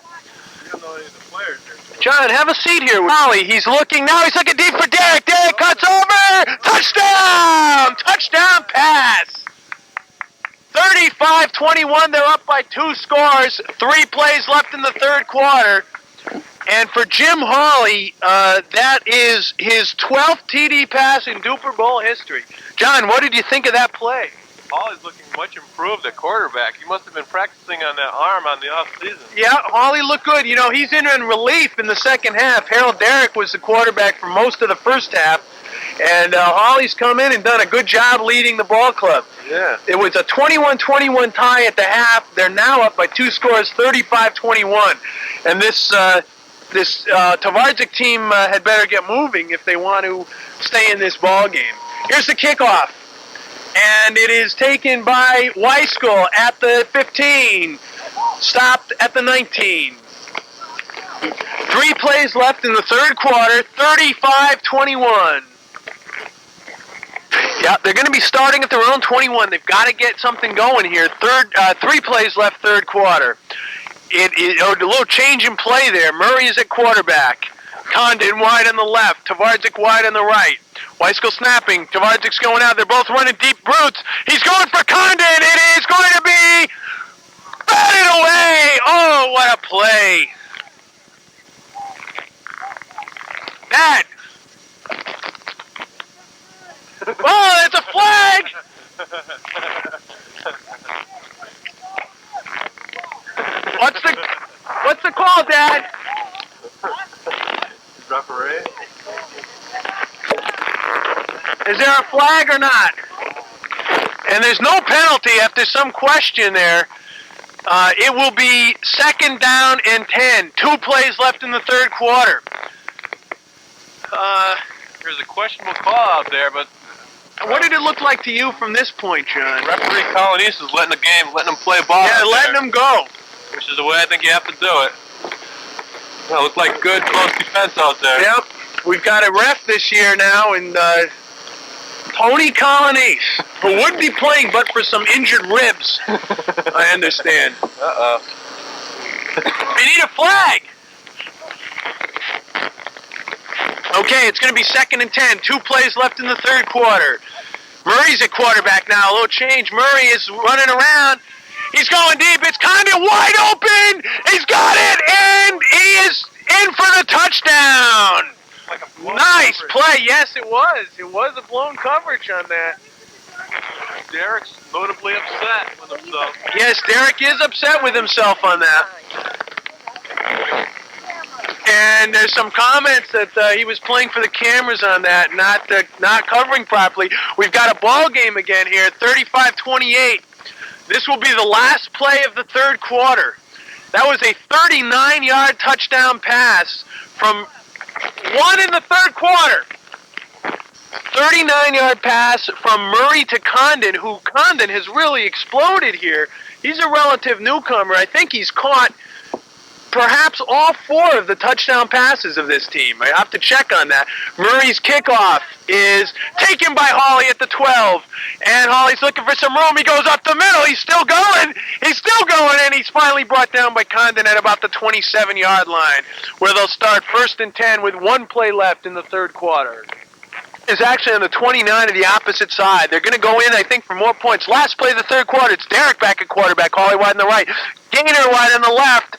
Speaker 1: John, have a seat here with Hawley. He's looking deep for Darak. Darak cuts over. Touchdown! Touchdown pass. 35-21. They're up by 2 scores. 3 plays left in the third quarter. And for Jim Hawley, that is his 12th TD pass in Dupor Bowl history. John, what did you think of that play?
Speaker 6: Hawley's looking much improved at quarterback. He must have been practicing on that arm on the off-season.
Speaker 1: Yeah, Hawley looked good. You know, he's in relief in the second half. Harold Darak was the quarterback for most of the first half. And Hawley's come in and done a good job leading the ball club.
Speaker 6: Yeah.
Speaker 1: It was a 21-21 tie at the half. They're now up by 2 scores, 35-21. And this Tvardzik team had better get moving if they want to stay in this ball game. Here's the kickoff. And it is taken by Wyskiel at the 15. Stopped at the 19. 3 plays left in the third quarter, 35-21. Yeah, they're going to be starting at their own 21. They've got to get something going here. 3 plays left, third quarter. A little change in play there. Murray is at quarterback. Condon wide on the left. Tvardzik wide on the right. Wyskiel snapping. Tvardzik's going out. They're both running deep routes. He's going for Condon. It is going to be batted away. Oh, what a play. That. Oh, that's a flag. What's the call, Dad?
Speaker 6: Referee?
Speaker 1: Is there a flag or not? And there's no penalty after some question there. It will be 2nd down and 10. 2 plays left in the third quarter.
Speaker 6: There's a questionable call out there, but
Speaker 1: what did it look like to you from this point, John?
Speaker 6: referee Colonese is letting them play ball.
Speaker 1: Yeah, letting them go.
Speaker 6: Which is the way I think you have to do it. Well, it looked like good close defense out there.
Speaker 1: Yep. We've got a ref this year now, and Tony Colonese, who would be playing but for some injured ribs. I understand.
Speaker 6: Uh-oh.
Speaker 1: They need a flag. Okay, it's going to be 2nd and 10. 2 plays left in the third quarter. Murray's at quarterback now. A little change. Murray is running around. He's going deep. It's Condon wide open. He's got it, and he is in for the touchdown.
Speaker 6: Like a
Speaker 1: Nice
Speaker 6: coverage.
Speaker 1: play. Yes, it was. It was a blown coverage on that.
Speaker 6: Darak's notably upset with himself.
Speaker 1: Yes, Darak is upset with himself on that. And there's some comments that he was playing for the cameras on that, not covering properly. We've got a ball game again here, 35-28. This will be the last play of the third quarter. That was a 39-yard touchdown pass from 1 in the third quarter. 39-yard pass from Murray to Condon, who Condon has really exploded here. He's a relative newcomer. I think he's caught perhaps all 4 of the touchdown passes of this team. I have to check on that. Murray's kickoff is taken by Hawley at the 12, and Hawley's looking for some room. He goes up the middle. He's still going, and he's finally brought down by Condon at about the 27-yard line, where they'll start 1st and 10 with 1 play left in the third quarter. Is actually on the 29 of the opposite side. They're going to go in, I think, for more points. Last play of the third quarter, it's Darak back at quarterback, Hawley wide on the right, Gaynor wide on the left.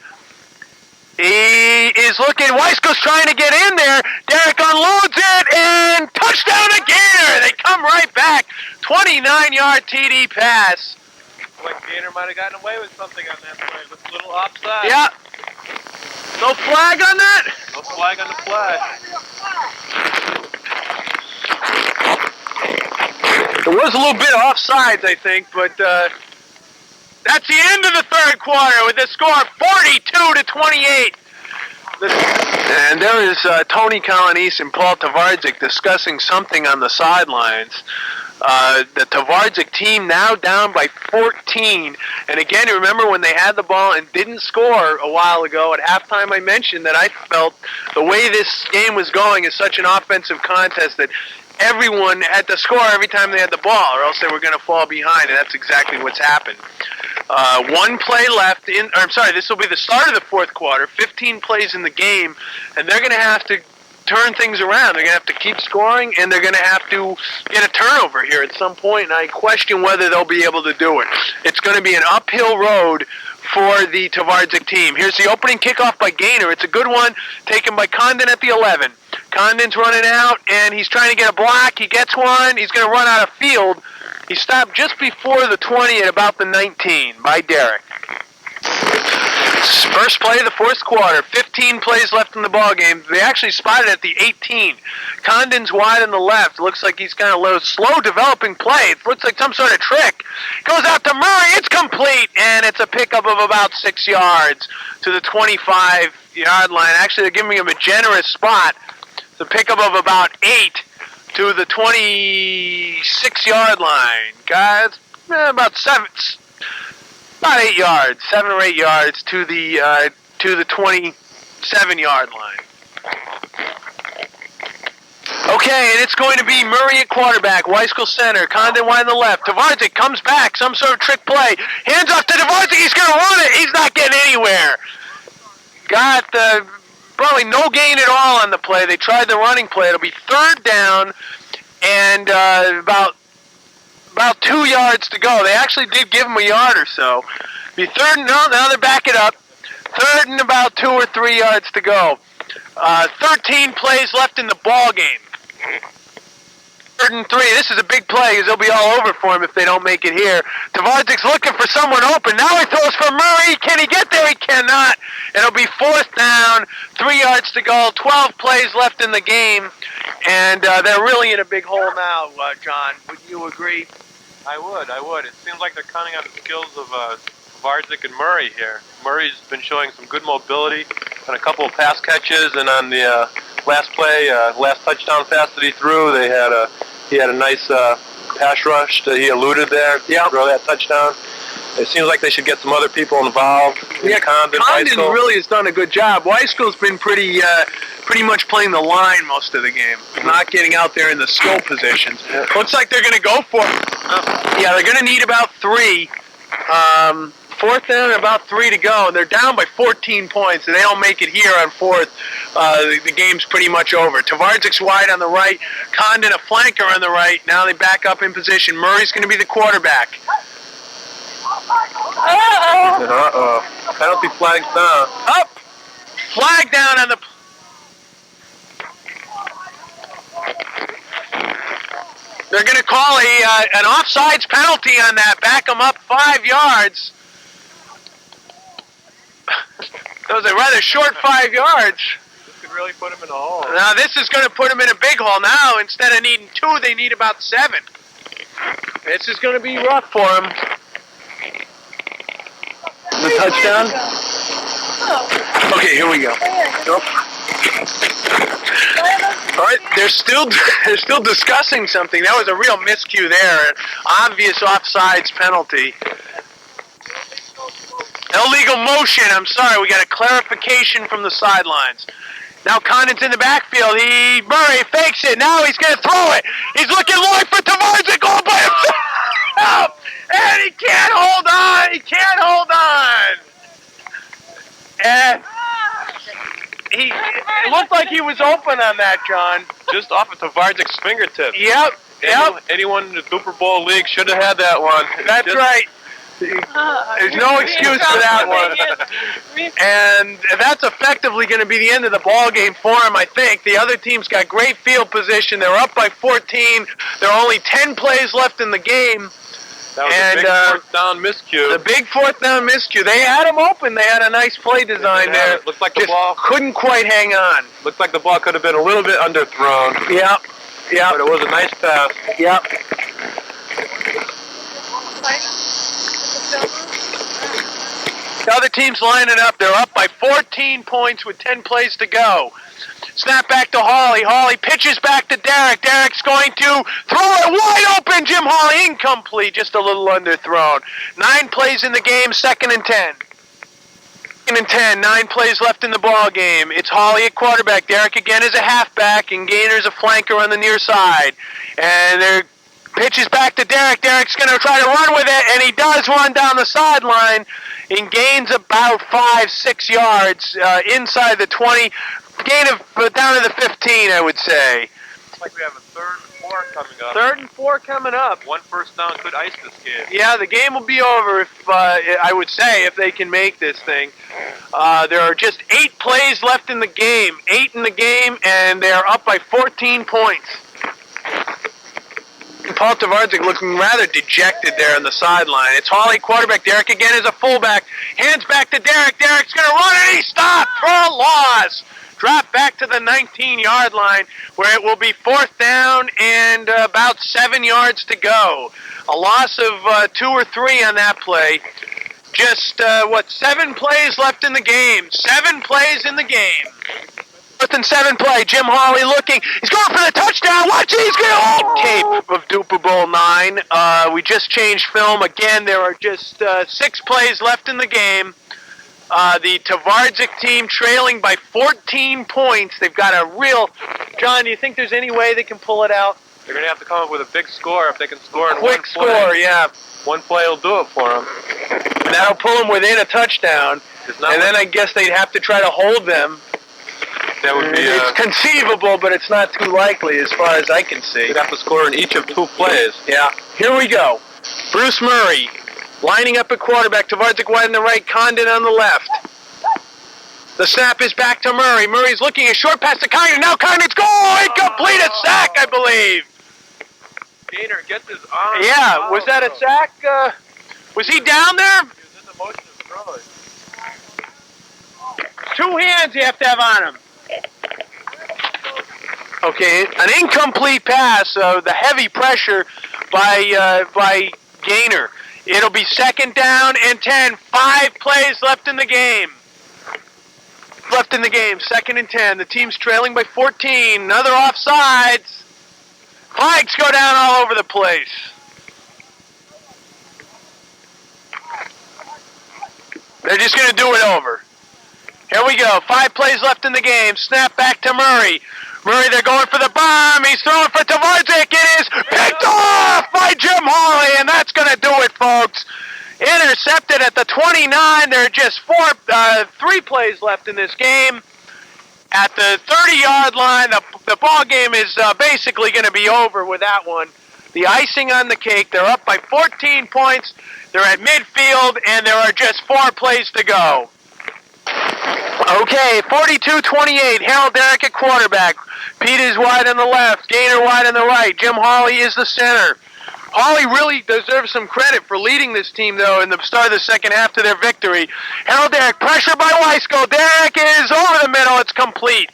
Speaker 1: He is looking. Wyskiel's trying to get in there. Darak unloads it, and touchdown to Gaynor. They come right back. 29-yard TD pass
Speaker 6: Like Gaynor might have gotten away with something on that play. Looks a little offside.
Speaker 1: Yeah. No flag on that?
Speaker 6: No flag on the flag.
Speaker 1: There was a little bit of offsides, I think, but that's the end of the third quarter with the score 42-28. And there is Tony Colonese and Paul Tvardzik discussing something on the sidelines. The Tvardzik team now down by 14. And again, remember when they had the ball and didn't score a while ago at halftime, I mentioned that I felt the way this game was going is such an offensive contest that everyone had to score every time they had the ball, or else they were going to fall behind, and that's exactly what's happened. One play left this will be the start of the fourth quarter, 15 plays in the game, and they're going to have to turn things around. They're going to have to keep scoring, and they're going to have to get a turnover here at some point, and I question whether they'll be able to do it. It's going to be an uphill road for the Tvardzik team. Here's the opening kickoff by Gaynor. It's a good one, taken by Condon at the 11. Condon's running out, and he's trying to get a block. He gets one. He's going to run out of field. He stopped just before the 20 at about the 19 by Darak. First play of the fourth quarter. 15 plays left in the ball game. They actually spotted at the 18. Condon's wide on the left. Looks like he's kind of slow developing play. It looks like some sort of trick. Goes out to Murray. It's complete, and it's a pickup of about 6 yards to the 25-yard line. Actually, they're giving him a generous spot. It's a pickup of about 8 to the 26-yard line. Guys, about 8 yards, 7 or 8 yards to the 27-yard line. Okay, and it's going to be Murray at quarterback, Wyskiel center, Condon wide on the left. Tvardzik comes back, some sort of trick play. Hands off to Tvardzik, he's going to run it. He's not getting anywhere. Got probably no gain at all on the play. They tried the running play. It'll be third down and about 2 yards to go. They actually did give him a yard or so. Be third, now they're backing up. Third and about 2 or 3 yards to go. 13 plays left in the ball game. Third and 3. This is a big play because they'll be all over for him if they don't make it here. Tvardzik's looking for someone open. Now he throws for Murray. Can he get there? He cannot. It'll be fourth down. 3 yards to go. 12 plays left in the game. And they're really in a big hole now, John. Would you agree?
Speaker 6: I would. It seems like they're counting on the skills of Tvardzik and Murray here. Murray's been showing some good mobility on a couple of pass catches, and on the last play, last touchdown pass that he threw, he had a nice pass rush that he eluded there to throw that touchdown. It seems like they should get some other people involved.
Speaker 1: Yeah, Condon really has done a good job. Wyskiel's been pretty much playing the line most of the game, not getting out there in the skill positions. Looks like they're going to go for it. Yeah, they're going to need about 3. Fourth down, about 3 to go. They're down by 14 points. If they don't make it here on fourth, the game's pretty much over. Tvardzik's wide on the right. Condon a flanker on the right. Now they back up in position. Murray's going to be the quarterback.
Speaker 6: Penalty flag's down.
Speaker 1: Up! Flag down on the... They're going to call an offsides penalty on that. Back them up 5 yards. That was a rather short 5 yards.
Speaker 6: This could really put him in a hole.
Speaker 1: Now this is going to put them in a big hole. Now instead of needing 2, they need about 7. This is going to be rough for them. The touchdown? Okay, here we go. Nope. All right, they're still discussing something. That was a real miscue there. An obvious offsides penalty. Illegal motion. I'm sorry. We got a clarification from the sidelines. Now Condon's in the backfield. Murray fakes it. Now he's going to throw it. He's looking long for Tvardzik all by himself. And he can't hold on. He can't hold on. And it looked like he was open on that, John.
Speaker 6: Just off of Tvardzik's fingertips.
Speaker 1: Yep.
Speaker 6: Anyone in the Dupor Bowl League should have had that one.
Speaker 1: That's right. There's no excuse for that one. And that's effectively going to be the end of the ball game for him, I think. The other team's got great field position. They're up by 14. There are only 10 plays left in the game.
Speaker 6: That was a big fourth down miscue.
Speaker 1: The big fourth down miscue. They had him open. They had a nice play design there.
Speaker 6: Looked like the ball
Speaker 1: couldn't quite hang on.
Speaker 6: Looked like the ball could have been a little bit underthrown.
Speaker 1: Yep. Yep.
Speaker 6: But it was a nice pass.
Speaker 1: Yep. The other team's lining up. They're up by 14 points with 10 plays to go. Snap back to Hawley. Hawley pitches back to Darak. Darak's going to throw it wide open. Jim Hawley incomplete. Just a little underthrown. 9 plays in the game. 2nd and 10. 2nd and 10. 9 plays left in the ball game. It's Hawley at quarterback. Darak again is a halfback, and Gaynor's a flanker on the near side. And they're pitches back to Darak. Darak's going to try to run with it, and he does run down the sideline and gains about 5-6 yards inside the 20. Gain of down to the 15, I would say.
Speaker 6: Looks like we have a 3rd and 4 coming up.
Speaker 1: 3rd and 4 coming up.
Speaker 6: 1 first down could ice this game.
Speaker 1: Yeah, the game will be over if I would say if they can make this thing. There are just 8 plays left in the game. 8 in the game, and they are up by 14 points. Paul Tvardzik looking rather dejected there on the sideline. It's Hawley quarterback. Darak again is a fullback. Hands back to Darak. Darak's going to run, and he stopped for a loss. Drop back to the 19-yard line where it will be 4th down and about 7 yards to go. A loss of 2 or 3 on that play. Just, 7 plays left in the game. 7 plays in the game. 4th and 7 play. Jim Hawley looking. He's going for the touchdown. Watch it. He's going to tape of Dupor Bowl IX. We just changed film. Again, there are just 6 plays left in the game. The Tvardzik team trailing by 14 points. They've got a real... John, do you think there's any way they can pull it out?
Speaker 6: They're going to have to come up with a big score if they can score in
Speaker 1: quick
Speaker 6: one play.
Speaker 1: Score, yeah.
Speaker 6: One play will do it for them.
Speaker 1: And that'll pull them within a touchdown. And then I guess they'd have to try to hold them.
Speaker 6: That would be...
Speaker 1: It's conceivable, but it's not too likely as far as I can see.
Speaker 6: They'd have to score in each of 2 plays.
Speaker 1: Yeah. Here we go. Bruce Murray. Lining up at quarterback, Tvardzik wide on the right, Condon on the left. The snap is back to Murray. Murray's looking a short pass to Condon. Now Condon's goal! Incomplete, a sack, I believe.
Speaker 6: Gaynor gets his arm.
Speaker 1: Yeah, was that a sack? Was he down there?
Speaker 6: He was in the motion of throwing.
Speaker 1: 2 hands you have to have on him. Okay, an incomplete pass. The heavy pressure by Gaynor. It'll be 2nd down and 10. 5 plays left in the game. 2nd and 10. The team's trailing by 14. Another offsides. Flags go down all over the place. They're just going to do it over. Here we go. 5 plays left in the game. Snap back to Murray. Murray, they're going for the bomb. He's throwing for Tvardzik. It is picked off by Jim Hawley, and that's going to do it, folks. Intercepted at the 29. There are just 3 plays left in this game. At the 30-yard line, the ball game is basically going to be over with that one. The icing on the cake, they're up by 14 points. They're at midfield, and there are just 4 plays to go. Okay, 42-28, Harold Darak at quarterback. Pete is wide on the left, Gaynor wide on the right. Jim Hawley is the center. Hawley really deserves some credit for leading this team, though, in the start of the second half to their victory. Harold Darak, pressure by Wyskiel. Darak is over the middle. It's complete.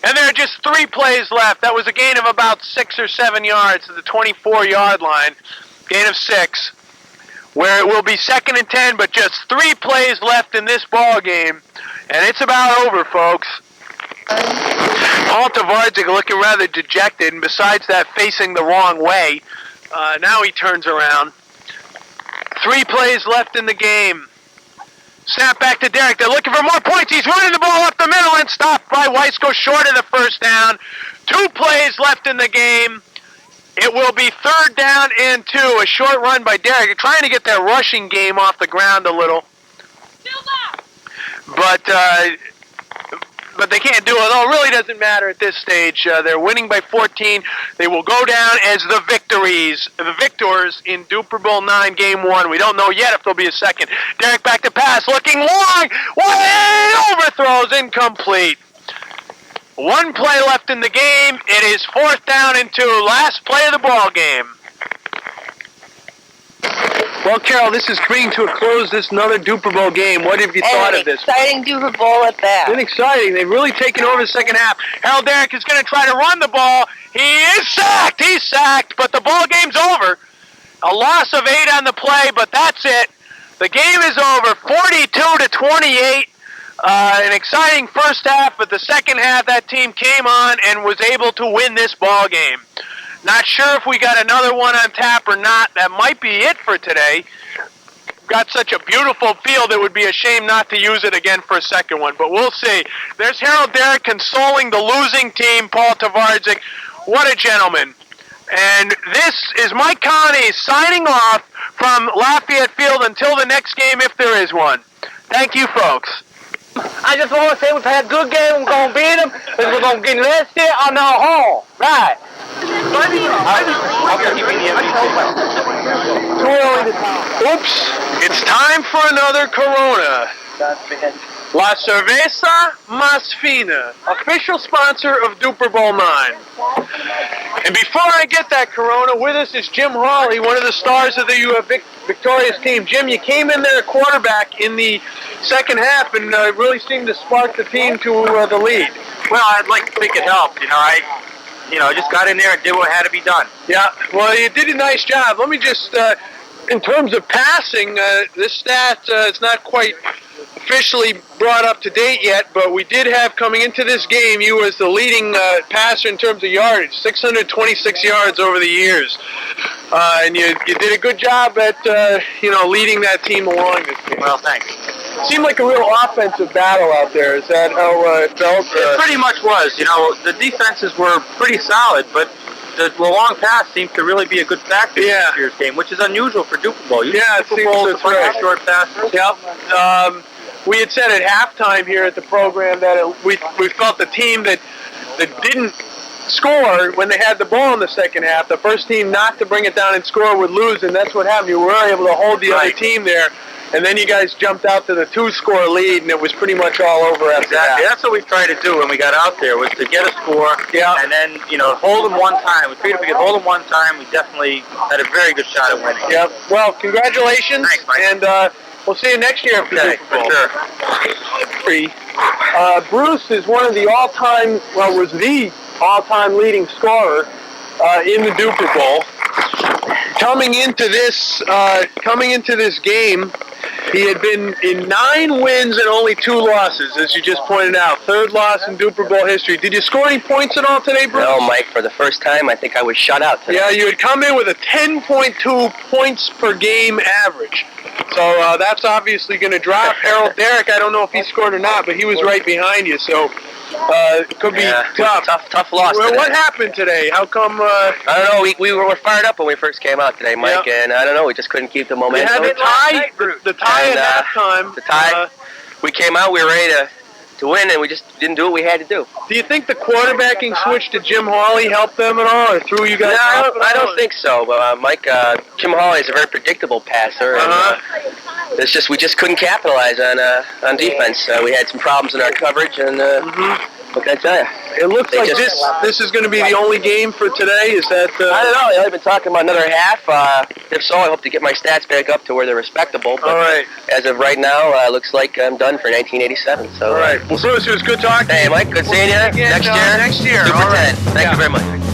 Speaker 1: And there are just 3 plays left. That was a gain of about 6 or 7 yards to the 24-yard line. Gain of 6. Where it will be 2nd and 10, but just 3 plays left in this ball game. And it's about over, folks. Paul Tvardzik looking rather dejected, and besides that, facing the wrong way. Now he turns around. 3 plays left in the game. Snap back to Darak. They're looking for more points. He's running the ball up the middle and stopped by Wyskiel short of the 1st down. 2 plays left in the game. It will be 3rd down and 2. A short run by Darak. They're trying to get their rushing game off the ground a little. But they can't do it. Though it really doesn't matter at this stage. They're winning by 14. They will go down as the victors in Dupor Bowl IX Game 1. We don't know yet if there'll be a second. Darak back to pass, looking long. Way overthrows, incomplete. 1 play left in the game. It is 4th down and 2. Last play of the ball game. Well, Carol, this is bringing to a close this another Dupor Bowl game. What have you thought of this?
Speaker 2: Exciting Dupor Bowl at that.
Speaker 1: It's been exciting. They've really taken over the second half. Harold Darak is going to try to run the ball. He is sacked. He's sacked, but the ball game's over. A loss of 8 on the play, but that's it. The game is over, 42-28. An exciting first half, but the second half that team came on and was able to win this ball game. Not sure if we got another one on tap or not. That might be it for today. Got such a beautiful field, it would be a shame not to use it again for a second one, but we'll see. There's Harold Darak consoling the losing team, Paul Tvardzik. What a gentleman. And this is Mike Colonese signing off from Lafayette Field until the next game, if there is one. Thank you, folks.
Speaker 5: I just want to say we've had a good game. We're going to beat them. We're going to get listed on our home. Right.
Speaker 1: Oops. It's time for another Corona. La Cerveza Más Fina, official sponsor of Dupor Bowl IX. And before I get that Corona, with us is Jim Hawley, one of the stars of the victorious team. Jim, you came in there quarterback in the second half and really seemed to spark the team to the lead.
Speaker 3: Well, I'd like to think it helped. I just got in there and did what had to be done.
Speaker 1: Yeah, well, you did a nice job. Let me just, in terms of passing, this stat is not quite officially brought up to date yet, but we did have, coming into this game, you as the leading passer in terms of yardage, 626 yards over the years. And you did a good job at, leading that team along this game.
Speaker 3: Well, thanks.
Speaker 1: Seemed like a real offensive battle out there. Is that how it felt?
Speaker 3: It pretty much was. The defenses were pretty solid, but the long pass seemed to really be a good factor in this year's game, which is unusual for Dupor Bowl.
Speaker 1: It seems that's right.
Speaker 3: Short passes.
Speaker 1: Yep. We had said at halftime here at the program that we felt the team that didn't score when they had the ball in the second half, the first team not to bring it down and score would lose, and that's what happened. You were able to hold the other team there, and then you guys jumped out to the 2-score lead, and it was pretty much all over after that.
Speaker 3: That's what we tried to do when we got out there, was to get a score, and then, hold them one time. We figured if we could hold them one time, we definitely had a very good shot at winning.
Speaker 1: Yep. Well, congratulations.
Speaker 3: Thanks, Mike.
Speaker 1: And we'll see you next year for
Speaker 3: Dupor Bowl.
Speaker 1: For sure. Bruce is one of the all-time, was the all-time leading scorer in the Dupor Bowl. Coming into this game, he had been in 9 wins and only 2 losses, as you just pointed out. 3rd loss in Dupor Bowl history. Did you score any points at all today, Bruce?
Speaker 7: No, Mike. For the first time, I think I was shut out today.
Speaker 1: Yeah, you had come in with a 10.2 points per game average. So that's obviously going to drop. Harold Darak, I don't know if he scored or not, but he was right behind you. So it could be tough.
Speaker 7: Tough loss
Speaker 1: Well,
Speaker 7: today.
Speaker 1: what happened today? How come?
Speaker 7: I don't know. We were fired up when we first came out today, Mike, and I don't know. We just couldn't keep the
Speaker 1: You
Speaker 7: momentum.
Speaker 1: had the tie at halftime.
Speaker 7: The tie. We came out. We were ready to win, and we just didn't do what we had to do.
Speaker 1: Do you think the quarterbacking switch to Jim Hawley helped them at all, or threw you guys off?
Speaker 7: I don't think so. But Mike, Jim Hawley is a very predictable passer, and we just couldn't capitalize on defense. We had some problems in our coverage, and what can I tell you?
Speaker 1: It looks like this is going to be the only game for today. Is that?
Speaker 7: I don't know. They've been talking about another half. If so, I hope to get my stats back up to where they're respectable. But
Speaker 1: all right.
Speaker 7: As of right now, looks like I'm done for 1987. So.
Speaker 1: All right. Well, Bruce, it was good talking.
Speaker 7: Hey, Mike. Good seeing you.
Speaker 1: Next year.
Speaker 7: Dupor 10. Thank you very much.